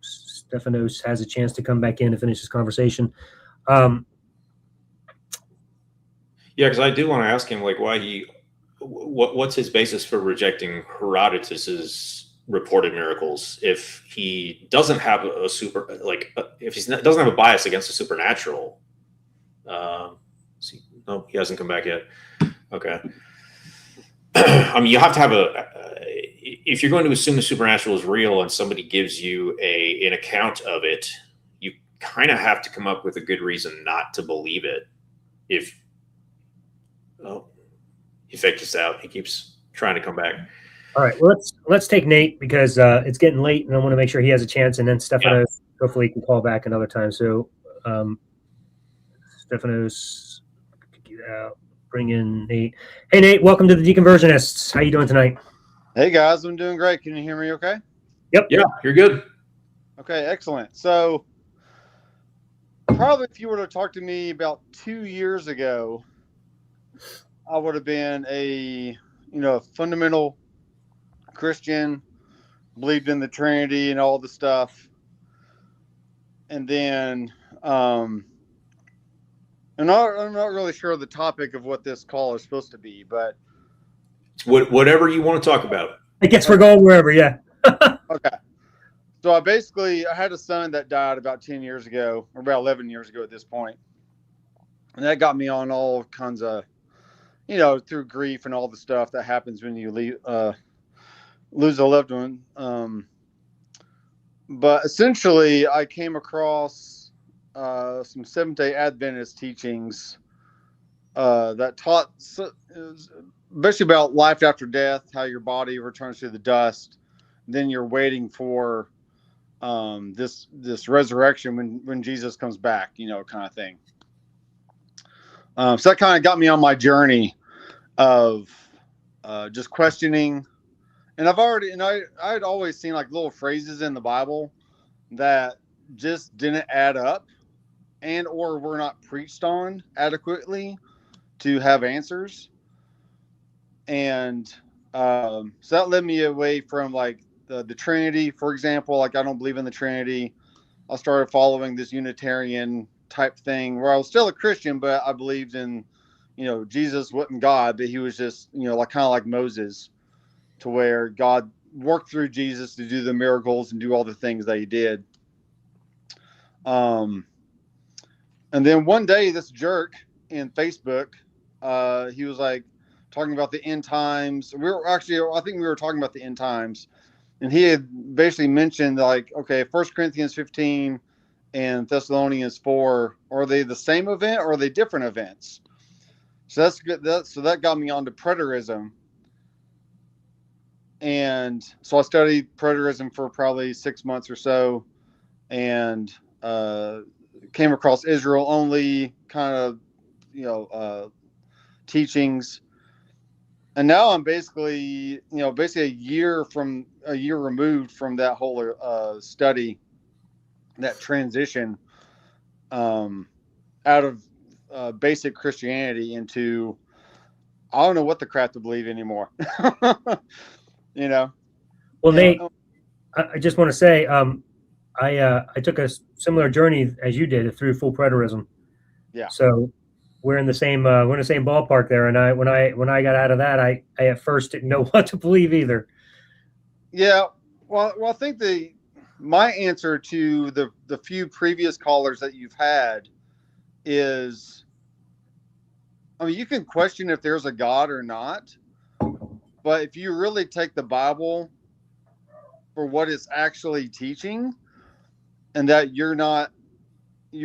A: Stephanos has a chance to come back in and finish this conversation.
B: Yeah, because I do want to ask him, like, what's his basis for rejecting Herodotus's reported miracles if he doesn't have if he doesn't have a bias against the supernatural. No, he hasn't come back yet. Okay. I mean, you have to have if you're going to assume the supernatural is real and somebody gives you an account of it, you kind of have to come up with a good reason not to believe it. He faked us out. He keeps trying to come back.
A: All right, well, let's take Nate because it's getting late, and I want to make sure he has a chance, and then Stephanos hopefully can call back another time. So, Stephanos, kick you out. Bring in Nate. Hey, Nate, welcome to the Deconversionists. How you doing tonight?
E: Hey, guys, I'm doing great. Can you hear me okay?
A: Yep.
B: Yeah, you're good.
E: Okay, excellent. So, probably if you were to talk to me about 2 years ago, I would have been a fundamental Christian, believed in the Trinity and all the stuff. And then, I'm not really sure of the topic of what this call is supposed to be, but
B: whatever you want to talk about.
A: I guess we're going wherever, yeah.
E: Okay. So I had a son that died about 10 years ago, or about 11 years ago at this point. And that got me on all kinds of, through grief and all the stuff that happens when you lose a loved one. But essentially, I came across some Seventh-day Adventist teachings that taught basically about life after death, how your body returns to the dust. Then you're waiting for this resurrection when Jesus comes back, kind of thing. So that kind of got me on my journey of just questioning. And I had always seen like little phrases in the Bible that just didn't add up and or were not preached on adequately to have answers. And so that led me away from like the Trinity, for example. Like I don't believe in the Trinity. I started following this Unitarian type thing where I was still a Christian, but I believed in, Jesus wasn't God, but he was just, like kind of like Moses, to where God worked through Jesus to do the miracles and do all the things that he did. And then one day this jerk in Facebook, he was like talking about the end times. I think we were talking about the end times. And he had basically mentioned like, okay, 1 Corinthians 15 and Thessalonians 4, are they the same event or are they different events? So that's good. So that got me onto preterism. And so I studied preterism for probably 6 months or so, and came across Israel only kind of, teachings. And now I'm basically a year removed from that whole study, that transition out of basic Christianity into, I don't know what the crap to believe anymore.
A: Well, Nate, I just want to say, I took a similar journey as you did through full preterism.
E: Yeah.
A: So we're in the same ballpark there. And when I got out of that, I at first didn't know what to believe either.
E: Yeah. Well, I think my answer to the few previous callers that you've had is, I mean, you can question if there's a God or not, but if you really take the Bible for what it's actually teaching, and that you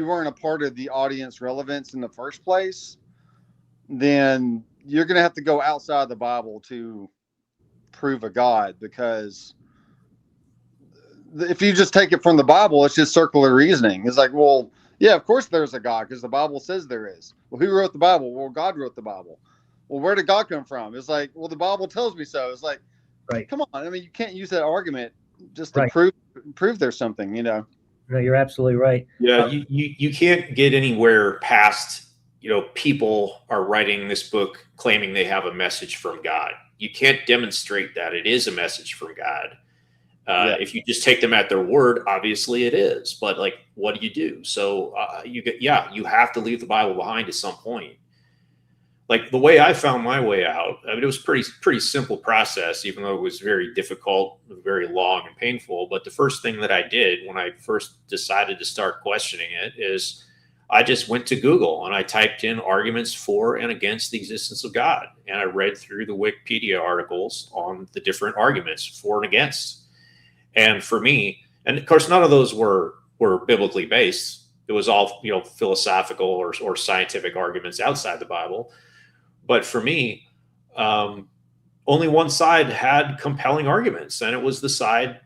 E: weren't a part of the audience relevance in the first place, then you're going to have to go outside the Bible to prove a God, because if you just take it from the Bible, it's just circular reasoning. It's like, well, yeah, of course there's a God because the Bible says there is. Well, who wrote the Bible? Well, God wrote the Bible. Well, where did God come from? It's like, well, the Bible tells me so. It's like,
A: Right.
E: come on. I mean, you can't use that argument just to
A: Right.
E: prove there's something, you know.
A: No, you're absolutely right.
B: Yeah, you can't get anywhere past, people are writing this book claiming they have a message from God. You can't demonstrate that it is a message from God. If you just take them at their word, obviously it is. But like, what do you do? So you have to leave the Bible behind at some point. Like the way I found my way out, I mean, it was pretty simple process, even though it was very difficult, very long and painful. But the first thing that I did when I first decided to start questioning it is I just went to Google and I typed in arguments for and against the existence of God. And I read through the Wikipedia articles on the different arguments for and against. And for me, and of course, none of those were biblically based. It was all, philosophical or scientific arguments outside the Bible. But for me, only one side had compelling arguments, and it was the side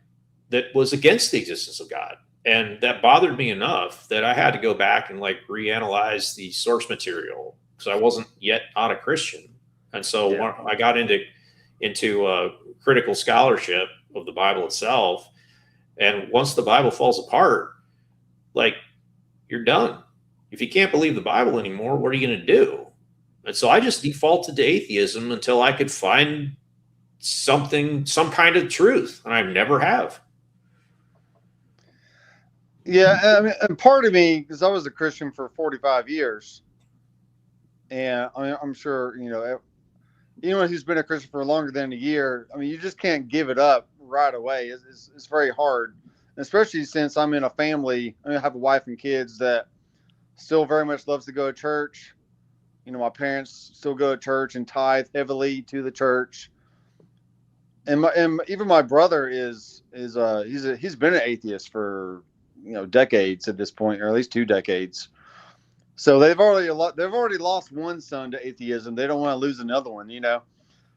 B: that was against the existence of God. And that bothered me enough that I had to go back and reanalyze the source material, because I wasn't yet not a Christian. And so when I got into critical scholarship of the Bible itself, and once the Bible falls apart, you're done. If you can't believe the Bible anymore, what are you going to do? And so I just defaulted to atheism until I could find some kind of truth, and I never have.
E: Yeah, I mean, and part of me, because I was a Christian for 45 years, and I'm sure, anyone who's been a Christian for longer than a year, I mean, you just can't give it up right away. It's very hard, especially since I'm in a family. I have a wife and kids that still very much loves to go to church. My parents still go to church and tithe heavily to the church. And even my brother he's been an atheist for decades at this point, or at least 2 decades. So they've already lost one son to atheism. They don't want to lose another one,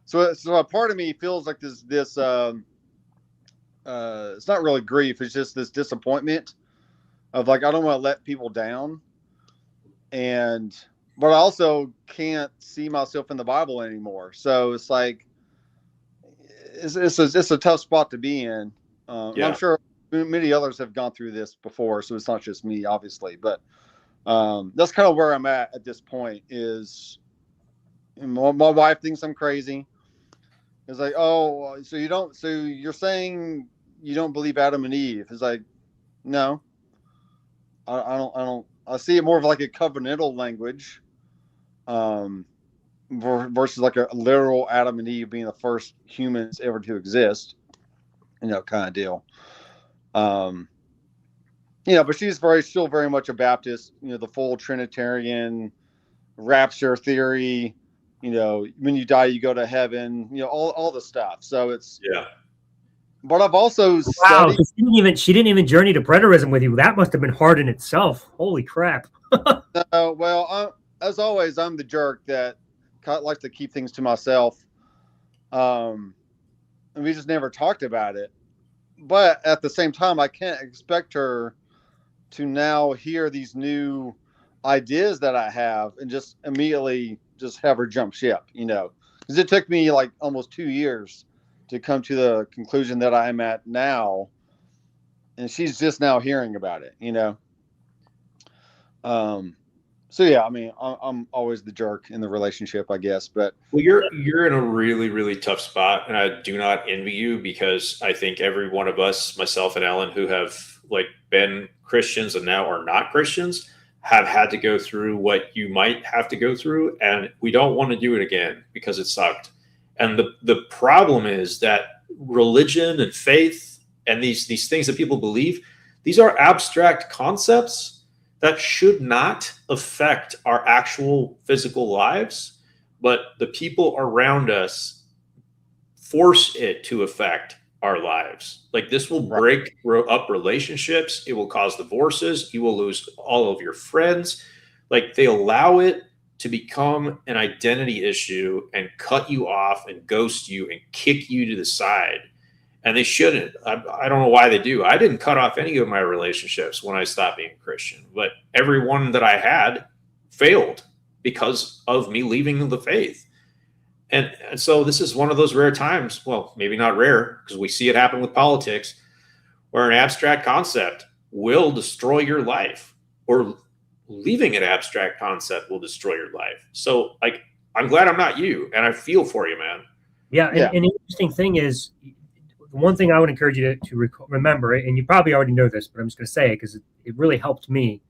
E: So a part of me feels like this it's not really grief. It's just this disappointment of I don't want to let people down, but I also can't see myself in the Bible anymore. So it's it's a tough spot to be in. And I'm sure many others have gone through this before, so it's not just me, obviously. But that's kind of where I'm at this point. Is my wife thinks I'm crazy. It's like, oh, so you're saying you don't believe Adam and Eve? It's like, no, I don't. I see it more of a covenantal language, versus a literal Adam and Eve being the first humans ever to exist, kind of deal. But she's still very much a Baptist, the full Trinitarian rapture theory, when you die, you go to heaven, all the stuff. So it's, but I've also studied.
A: So she didn't even journey to preterism with you. That must have been hard in itself. Holy crap.
E: Well, as always, I'm the jerk that likes to keep things to myself. And we just never talked about it. But at the same time, I can't expect her to now hear these new ideas that I have and just immediately just have her jump ship, because it took me almost 2 years to come to the conclusion that I'm at now. And she's just now hearing about it, So yeah, I mean, I'm always the jerk in the relationship, I guess. But
B: you're in a really, really tough spot, and I do not envy you, because I think every one of us, myself and Ellen, who have been Christians and now are not Christians, have had to go through what you might have to go through, and we don't want to do it again because it sucked. And the problem is that religion and faith And these things that people believe, these are abstract concepts that should not affect our actual physical lives, but the people around us force it to affect our lives. Like, this will break up relationships. It will cause divorces. You will lose all of your friends. Like, they allow it to become an identity issue and cut you off and ghost you and kick you to the side. And they shouldn't. I don't know why they do. I didn't cut off any of my relationships when I stopped being a Christian, but every one that I had failed because of me leaving the faith. And so this is one of those rare times, well, maybe not rare, because we see it happen with politics, where an abstract concept will destroy your life, or leaving an abstract concept will destroy your life. So, like, I'm glad I'm not you, and I feel for you, man.
A: Yeah, and the interesting thing is, one thing I would encourage you to remember, and you probably already know this, but I'm just going to say it because it really helped me.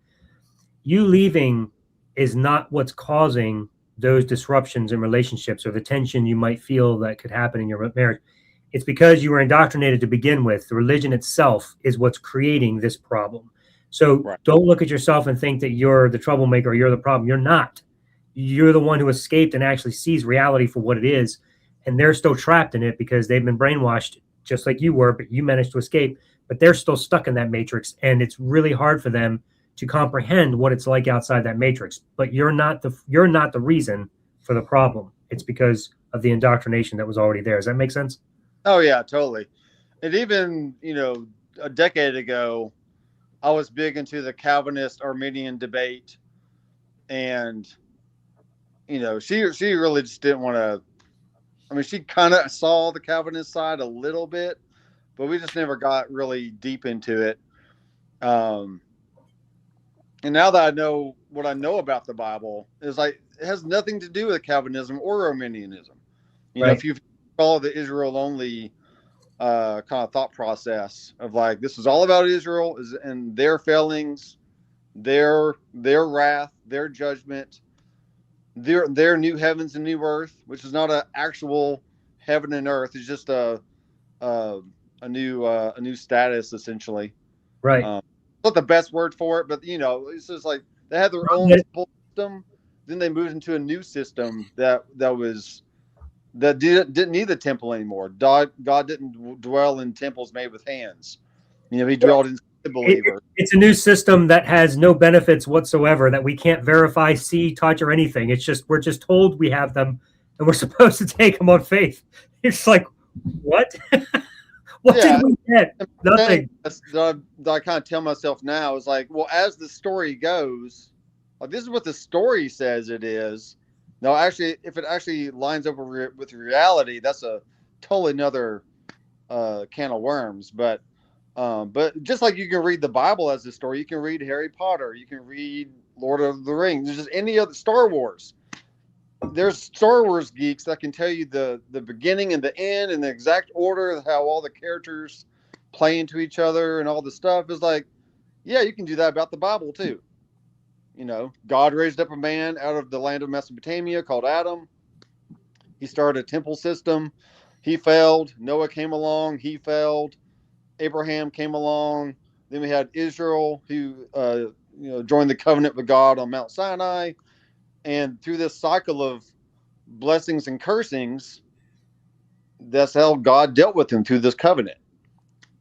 A: You leaving is not what's causing those disruptions in relationships or the tension you might feel that could happen in your marriage. It's because you were indoctrinated to begin with. The religion itself is what's creating this problem. So don't look at yourself and think that you're the troublemaker or you're the problem. You're not. You're the one who escaped and actually sees reality for what it is. And they're still trapped in it because they've been brainwashed just like you were, but you managed to escape. But they're still stuck in that matrix. And it's really hard for them to comprehend what it's like outside that matrix. But you're not the reason for the problem. It's because of the indoctrination that was already there. Does that make sense?
E: Oh yeah, totally. And even, a decade ago, I was big into the Calvinist Arminian debate, and she really just didn't want to. I mean, she kind of saw the Calvinist side a little bit, but we just never got really deep into it. And now that I know what I know about the Bible, is like, it has nothing to do with Calvinism or Arminianism. If you follow the Israel only kind of thought process of like, this is all about Israel and their failings, their wrath, their judgment, their new heavens and new earth, which is not an actual heaven and earth. It's just a new status, essentially.
A: Right.
E: Not the best word for it, but it's just like they had their own system. Then they moved into a new system that didn't need the temple anymore. God didn't dwell in temples made with hands. He dwelled in the believer.
A: It's a new system that has no benefits whatsoever, that we can't verify, see, touch, or anything. It's just, we're just told we have them, and we're supposed to take them on faith. It's like, what? What did we get? Nothing.
E: That I kind of tell myself now is like, well, as the story goes, like, this is what the story says it is. No, actually, if it actually lines up with reality, that's a totally another can of worms. But just like you can read the Bible as a story, you can read Harry Potter, you can read Lord of the Rings, there's just any other Star Wars. There's Star Wars geeks that can tell you the beginning and the end and the exact order of how all the characters play into each other and all the stuff. Is like, yeah, you can do that about the Bible too. God raised up a man out of the land of Mesopotamia called Adam. He started a temple system. He failed. Noah came along. He failed. Abraham came along. Then we had Israel, who joined the covenant with God on Mount Sinai. And through this cycle of blessings and cursings, that's how God dealt with him through this covenant.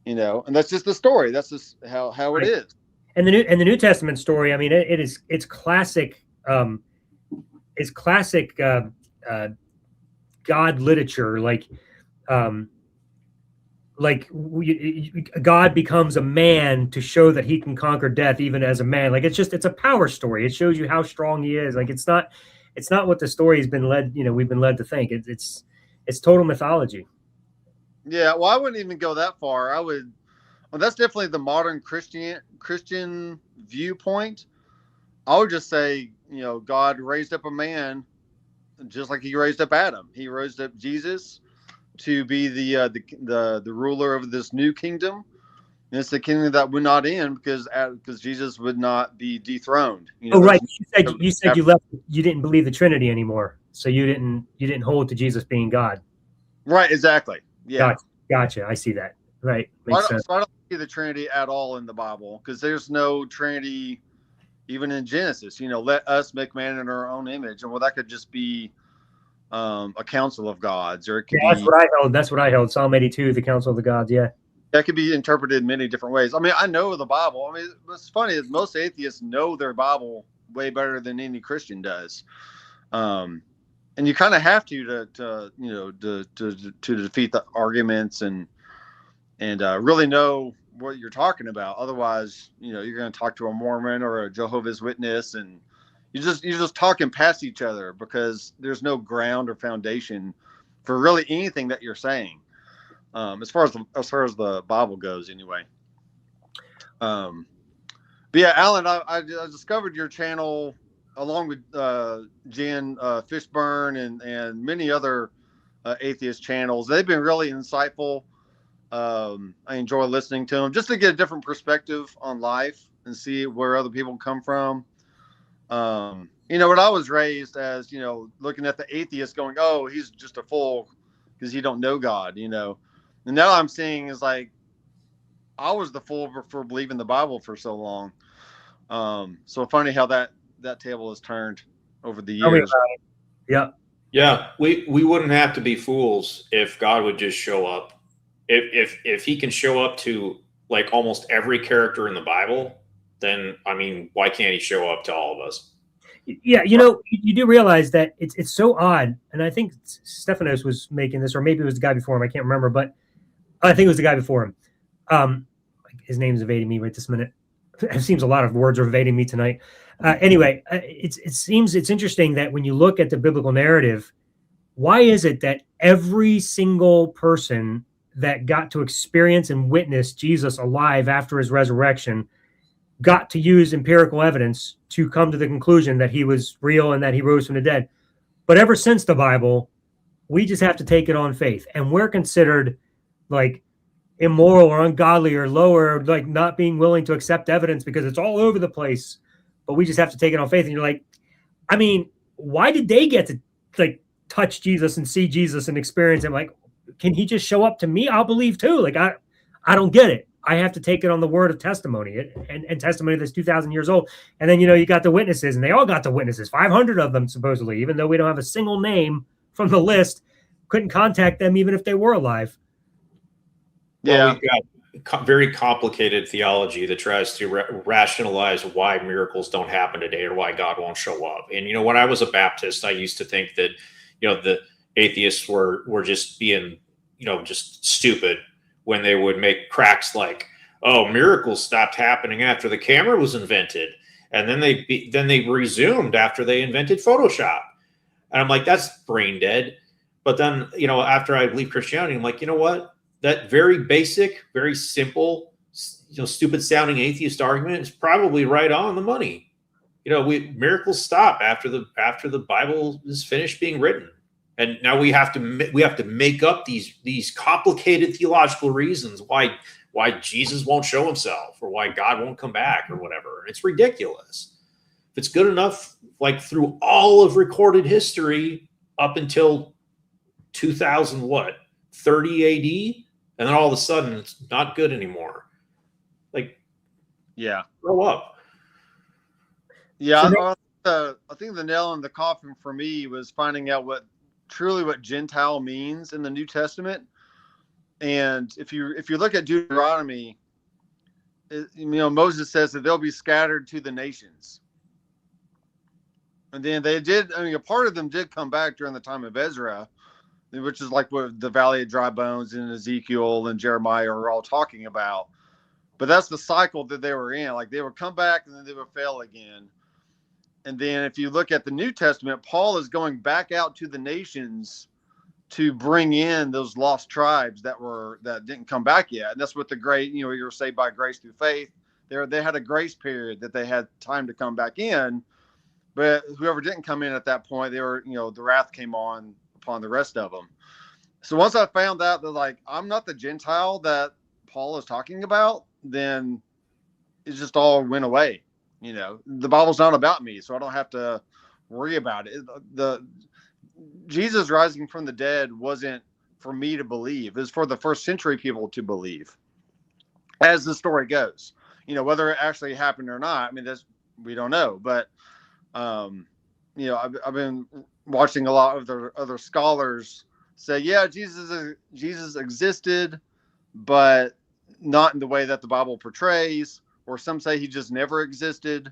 E: And that's just the story. That's just how it is.
A: And the New Testament story, I mean, it's classic. It's classic God literature. God becomes a man to show that he can conquer death even as a man. Like, it's a power story. It shows you how strong he is. Like, it's not what the story has been led. We've been led to think. It's total mythology.
E: Yeah, well, I wouldn't even go that far. Well, that's definitely the modern Christian viewpoint. I would just say, God raised up a man just like he raised up Adam. He raised up Jesus to be the ruler of this new kingdom. And it's the kingdom that would not end because Jesus would not be dethroned.
A: Right. You said you left. You didn't believe the Trinity anymore, so you didn't hold to Jesus being God.
E: Right. Exactly. Yeah.
A: Gotcha. I see that. Right. Makes sense.
E: So I don't see the Trinity at all in the Bible, because there's no Trinity even in Genesis. Let us make man in our own image, and well, that could just be a council of gods, or it could
A: That's
E: be,
A: what I held. That's what I held. Psalm 82, the council of the gods. Yeah.
E: that could be interpreted in many different ways. I mean, I know the Bible. I mean, what's funny is most atheists know their Bible way better than any Christian does. And you kind of have to defeat the arguments and really know what you're talking about. Otherwise, you're going to talk to a Mormon or a Jehovah's Witness, and you're just talking past each other, because there's no ground or foundation for really anything that you're saying. As far as the Bible goes, anyway. But yeah, Alan, I discovered your channel along with Jen Fishburne and many other atheist channels. They've been really insightful. I enjoy listening to them just to get a different perspective on life and see where other people come from. When I was raised as, looking at the atheist going, oh, he's just a fool because he don't know God, And now I'm seeing is like, I was the fool for believing the Bible for so long. So funny how that table has turned over the years.
A: Yeah.
B: Yeah, we wouldn't have to be fools if God would just show up. If he can show up to like almost every character in the Bible, then I mean, why can't he show up to all of us?
A: Yeah, you do realize that it's so odd, and I think Stephanos was making this, or maybe it was the guy before him. I can't remember, but I think it was the guy before him. His name's evading me right this minute. It seems a lot of words are evading me tonight. Anyway, it seems it's interesting that when you look at the biblical narrative, why is it that every single person that got to experience and witness Jesus alive after his resurrection got to use empirical evidence to come to the conclusion that he was real and that he rose from the dead? But ever since the Bible, we just have to take it on faith, and we're considered like immoral or ungodly or lower, like not being willing to accept evidence because it's all over the place. But we just have to take it on faith. And you're like, I mean, why did they get to like touch Jesus and see Jesus and experience him? Like, can he just show up to me? I'll believe too. Like, I don't get it. I have to take it on the word of testimony and testimony that's 2,000 years old. And then, you got the witnesses, and they all got the witnesses, 500 of them, supposedly, even though we don't have a single name from the list, couldn't contact them even if they were alive.
B: Yeah. Well, we've got very complicated theology that tries to rationalize why miracles don't happen today or why God won't show up. And, when I was a Baptist, I used to think that, the atheists were just being, just stupid when they would make cracks like, oh, miracles stopped happening after the camera was invented. And then they resumed after they invented Photoshop. And I'm like, that's brain dead. But then, after I leave Christianity, I'm like, you know what? That very basic, very simple, stupid sounding atheist argument is probably right on the money. Miracles stop after the Bible is finished being written, and now we have to make up these complicated theological reasons why Jesus won't show himself or why God won't come back or whatever. It's ridiculous. If it's good enough, like through all of recorded history up until 30 AD. And then all of a sudden, it's not good anymore. Like,
E: yeah,
B: grow up.
E: Yeah, I think the nail in the coffin for me was finding out what Gentile means in the New Testament. And if you look at Deuteronomy, Moses says that they'll be scattered to the nations. And then a part of them did come back during the time of Ezra, which is like what the Valley of Dry Bones and Ezekiel and Jeremiah are all talking about. But that's the cycle that they were in. Like, they would come back and then they would fail again. And then if you look at the New Testament, Paul is going back out to the nations to bring in those lost tribes that didn't come back yet. And that's what you're saved by grace through faith. They had a grace period that they had time to come back in. But whoever didn't come in at that point, the wrath came on upon the rest of them. So once I found out that, like, I'm not the Gentile that Paul is talking about, then it just all went away. The Bible's not about me, so I don't have to worry about it. The Jesus rising from the dead wasn't for me to believe. It was for the first century people to believe, as the story goes. Whether it actually happened or not, I mean, we don't know. But I've been watching a lot of the other scholars say, yeah, Jesus existed, but not in the way that the Bible portrays. Or some say he just never existed.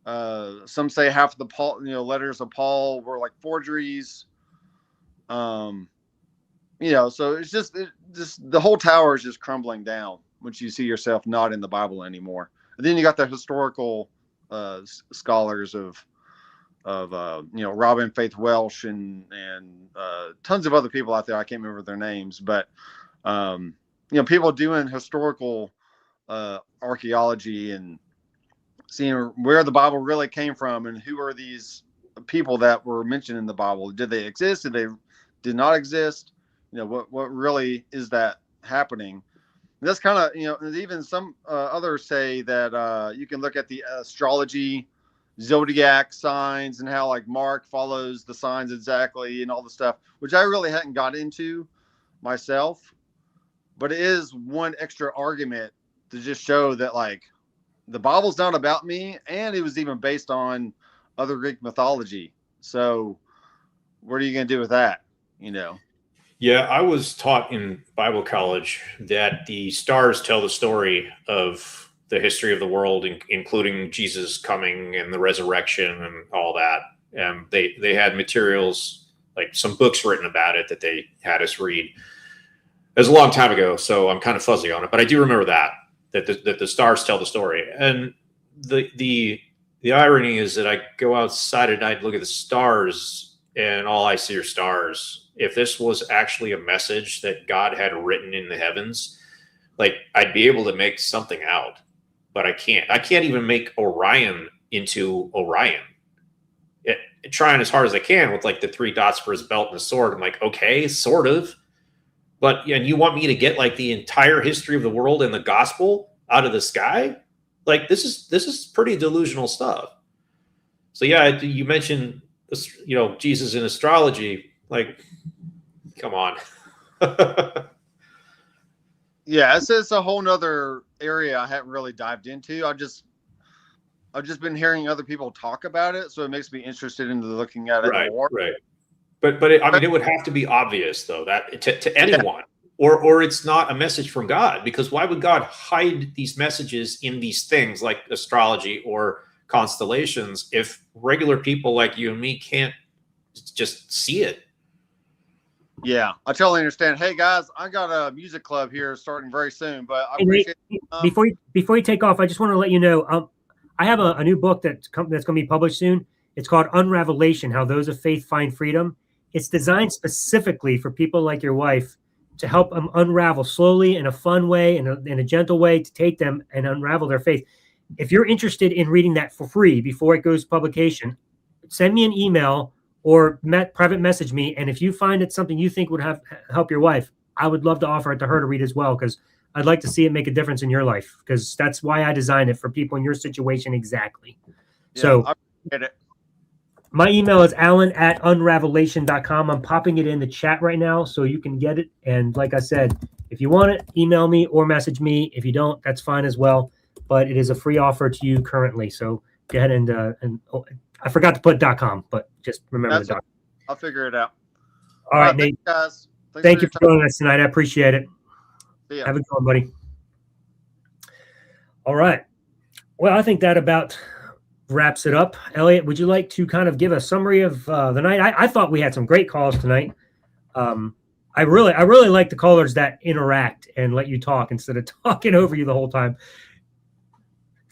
E: Some say half of the letters of Paul were like forgeries. So it's just the whole tower is just crumbling down once you see yourself not in the Bible anymore. And then you got the historical scholars of Robin Faith Welsh and tons of other people out there. I can't remember their names, but people doing historical archaeology and seeing where the Bible really came from and who are these people that were mentioned in the Bible. Did they exist? Did not exist? What really is that happening? And that's kind of, even some others say that you can look at the astrology, zodiac signs, and how like Mark follows the signs exactly and all the stuff, which I really hadn't got into myself, but it is one extra argument to just show that like the Bible's not about me, and it was even based on other Greek mythology. So what are you going to do with that?
B: Yeah, I was taught in Bible college that the stars tell the story of the history of the world, including Jesus coming and the resurrection and all that. And they had materials, like some books written about it that they had us read. It was a long time ago, so I'm kind of fuzzy on it, but I do remember that the stars tell the story. And the irony is that I go outside at night and look at the stars, and all I see are stars. If this was actually a message that God had written in the heavens, like I'd be able to make something out, but I can't. I can't even make Orion into Orion. Trying as hard as I can with like the 3 dots for his belt and his sword. I'm like, okay, sort of. But and you want me to get like the entire history of the world and the gospel out of the sky? Like this is pretty delusional stuff. So yeah, you mentioned Jesus in astrology. Like, come on.
E: Yeah, it's a whole nother area I haven't really dived into. I've just been hearing other people talk about it, so it makes me interested in looking at it more.
B: Right. But it would have to be obvious though that to anyone, or it's not a message from God, because why would God hide these messages in these things like astrology or constellations if regular people like you and me can't just see it?
E: Yeah, I totally understand. Hey guys, I got a music club here starting very soon, but I appreciate
A: before you take off, I just want to let you know, I have a new book that's going to be published soon. It's called Unravelation: How Those of Faith Find Freedom. It's designed specifically for people like your wife to help them unravel slowly in a fun way and in a gentle way to take them and unravel their faith. If you're interested in reading that for free before it goes to publication, send me an email or private message me. And if you find it something you think would help your wife, I would love to offer it to her to read as well, because I'd like to see it make a difference in your life, because that's why I designed it, for people in your situation exactly.
E: Yeah,
A: so
E: I get it.
A: My email is alan@unravelation.com. I'm popping it in the chat right now so you can get it. And like I said, if you want it, email me or message me. If you don't, that's fine as well. But it is a free offer to you currently. So go ahead and I forgot to put .com, but just remember the .com.
E: I'll figure it out.
A: All right, Nate.
E: Thanks, guys.
A: Thank you for joining us tonight. I appreciate it.
E: See ya.
A: Have a good one, buddy. All right. Well, I think that about wraps it up. Elliot, would you like to kind of give a summary of the night? I thought we had some great calls tonight. I really like the callers that interact and let you talk instead of talking over you the whole time.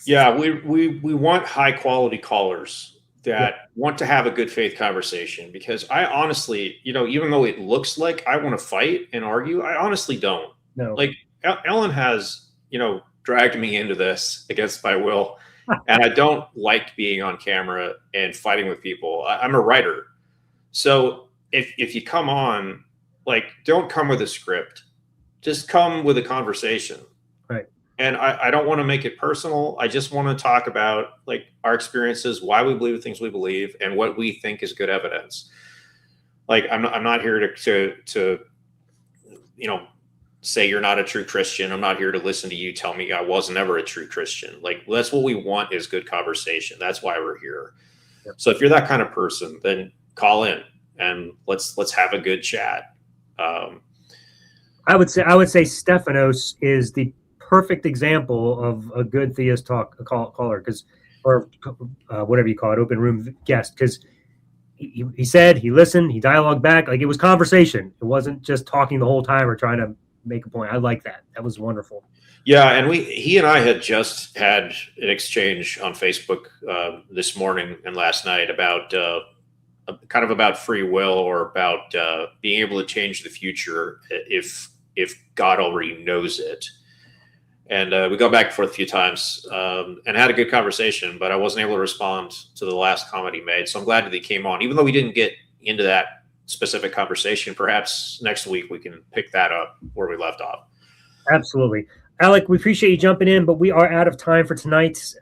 B: Yeah, we want high quality callers that want to have a good faith conversation, because I honestly, even though it looks like I want to fight and argue, I honestly don't.
A: No.
B: Like Ellen has, dragged me into this against my will. And I don't like being on camera and fighting with people. I'm a writer. So if you come on, like, don't come with a script. Just come with a conversation.
A: Right.
B: And I don't want to make it personal. I just want to talk about like our experiences, why we believe the things we believe, and what we think is good evidence. Like I'm not here to say you're not a true Christian. I'm not here to listen to you tell me I wasn't ever a true Christian. Like, that's what we want, is good conversation. That's why we're here.
A: Yep.
B: So if you're that kind of person, then call in and let's have a good chat.
A: I would say Stephanos is the perfect example of a good theist caller, or whatever you call it, open room guest, because he said, he listened, he dialogued back, like it was conversation. It wasn't just talking the whole time or trying to make a point. I like that. That was wonderful.
B: Yeah, and he and I had just had an exchange on Facebook this morning and last night about kind of about free will, or about being able to change the future if God already knows it. And we go back and forth a few times and had a good conversation, but I wasn't able to respond to the last comment he made. So I'm glad that he came on, even though we didn't get into that specific conversation. Perhaps next week we can pick that up where we left off.
A: Absolutely. Alec, we appreciate you jumping in, but we are out of time for tonight.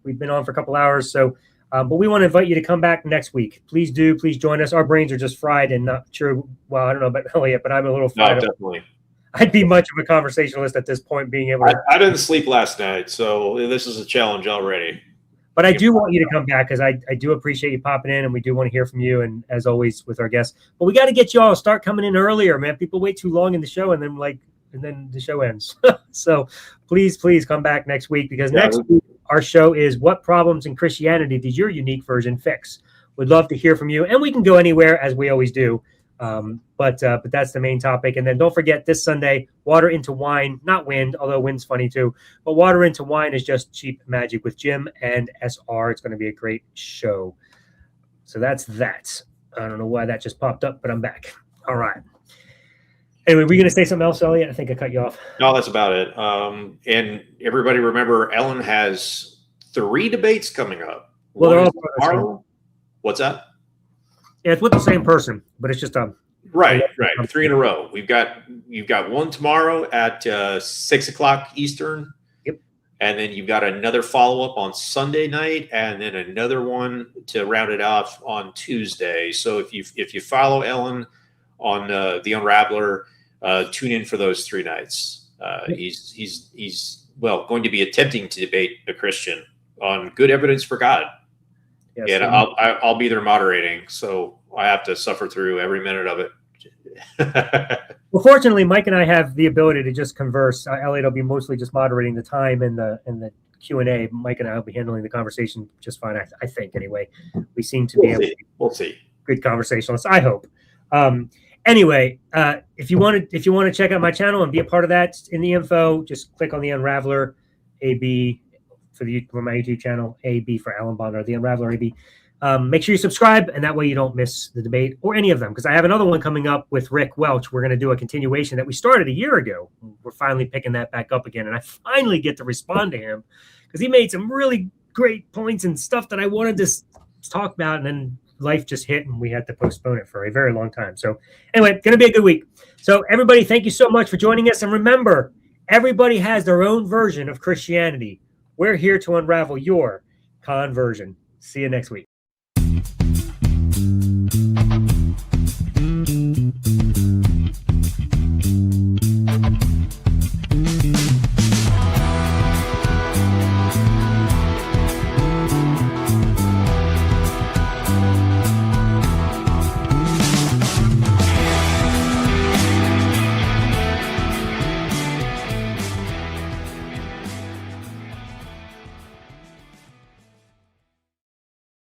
A: We've been on for a couple hours, so but we want to invite you to come back next week. Please do. Please join us. Our brains are just fried and not sure. Well, I don't know about Elliot, but I'm a little fried.
B: No, definitely.
A: I'd be much of a conversationalist at this point, being able to.
B: I didn't sleep last night, so this is a challenge already.
A: But I do want you to come back, because I do appreciate you popping in, and we do want to hear from you, and as always with our guests. But we got to get you all to start coming in earlier, man. People wait too long in the show, and then the show ends. So please come back next week, because next week our show is What Problems in Christianity Did Your Unique Version Fix? We'd love to hear from you, and we can go anywhere, as we always do. But that's the main topic. And then don't forget, this Sunday, Water into Wine, not Wind, although Wind's funny too, but Water into Wine is just cheap magic with Jim and SR. It's going to be a great show. So that's that. I don't know why that just popped up, but I'm back. All right. Anyway, were you going to say something else, Elliot? I think I cut you off.
B: No, that's about it. And everybody remember, Ellen has 3 debates coming up.
A: Well, they're all
B: tomorrow. What's that?
A: Yeah, it's with the same person, but it's just
B: right. 3 in a row. You've got one tomorrow at 6:00 Eastern.
A: Yep.
B: And then you've got another follow-up on Sunday night, and then another one to round it off on Tuesday. So if you follow Ellen on the Unraveler, tune in for those 3 nights. He's going to be attempting to debate a Christian on good evidence for God. Yes, and I'll be there moderating, so I have to suffer through every minute of it.
A: Well, fortunately, Mike and I have the ability to just converse. Elliot will be mostly just moderating the time and the Q&A. Mike and I will be handling the conversation just fine, I think. Anyway, we seem to be
B: we'll see.
A: Good conversationalists, I hope. Anyway, if you want to check out my channel and be a part of that, in the info, just click on the Unraveler AB for my YouTube channel, AB for Alan Bond, the Unraveler AB. Make sure you subscribe, and that way you don't miss the debate or any of them, because I have another one coming up with Rick Welch. We're going to do a continuation that we started a year ago. We're finally picking that back up again, and I finally get to respond to him, because he made some really great points and stuff that I wanted to talk about, and then life just hit, and we had to postpone it for a very long time. So anyway, going to be a good week. So everybody, thank you so much for joining us, and remember, everybody has their own version of Christianity. We're here to unravel your conversion. See you next week.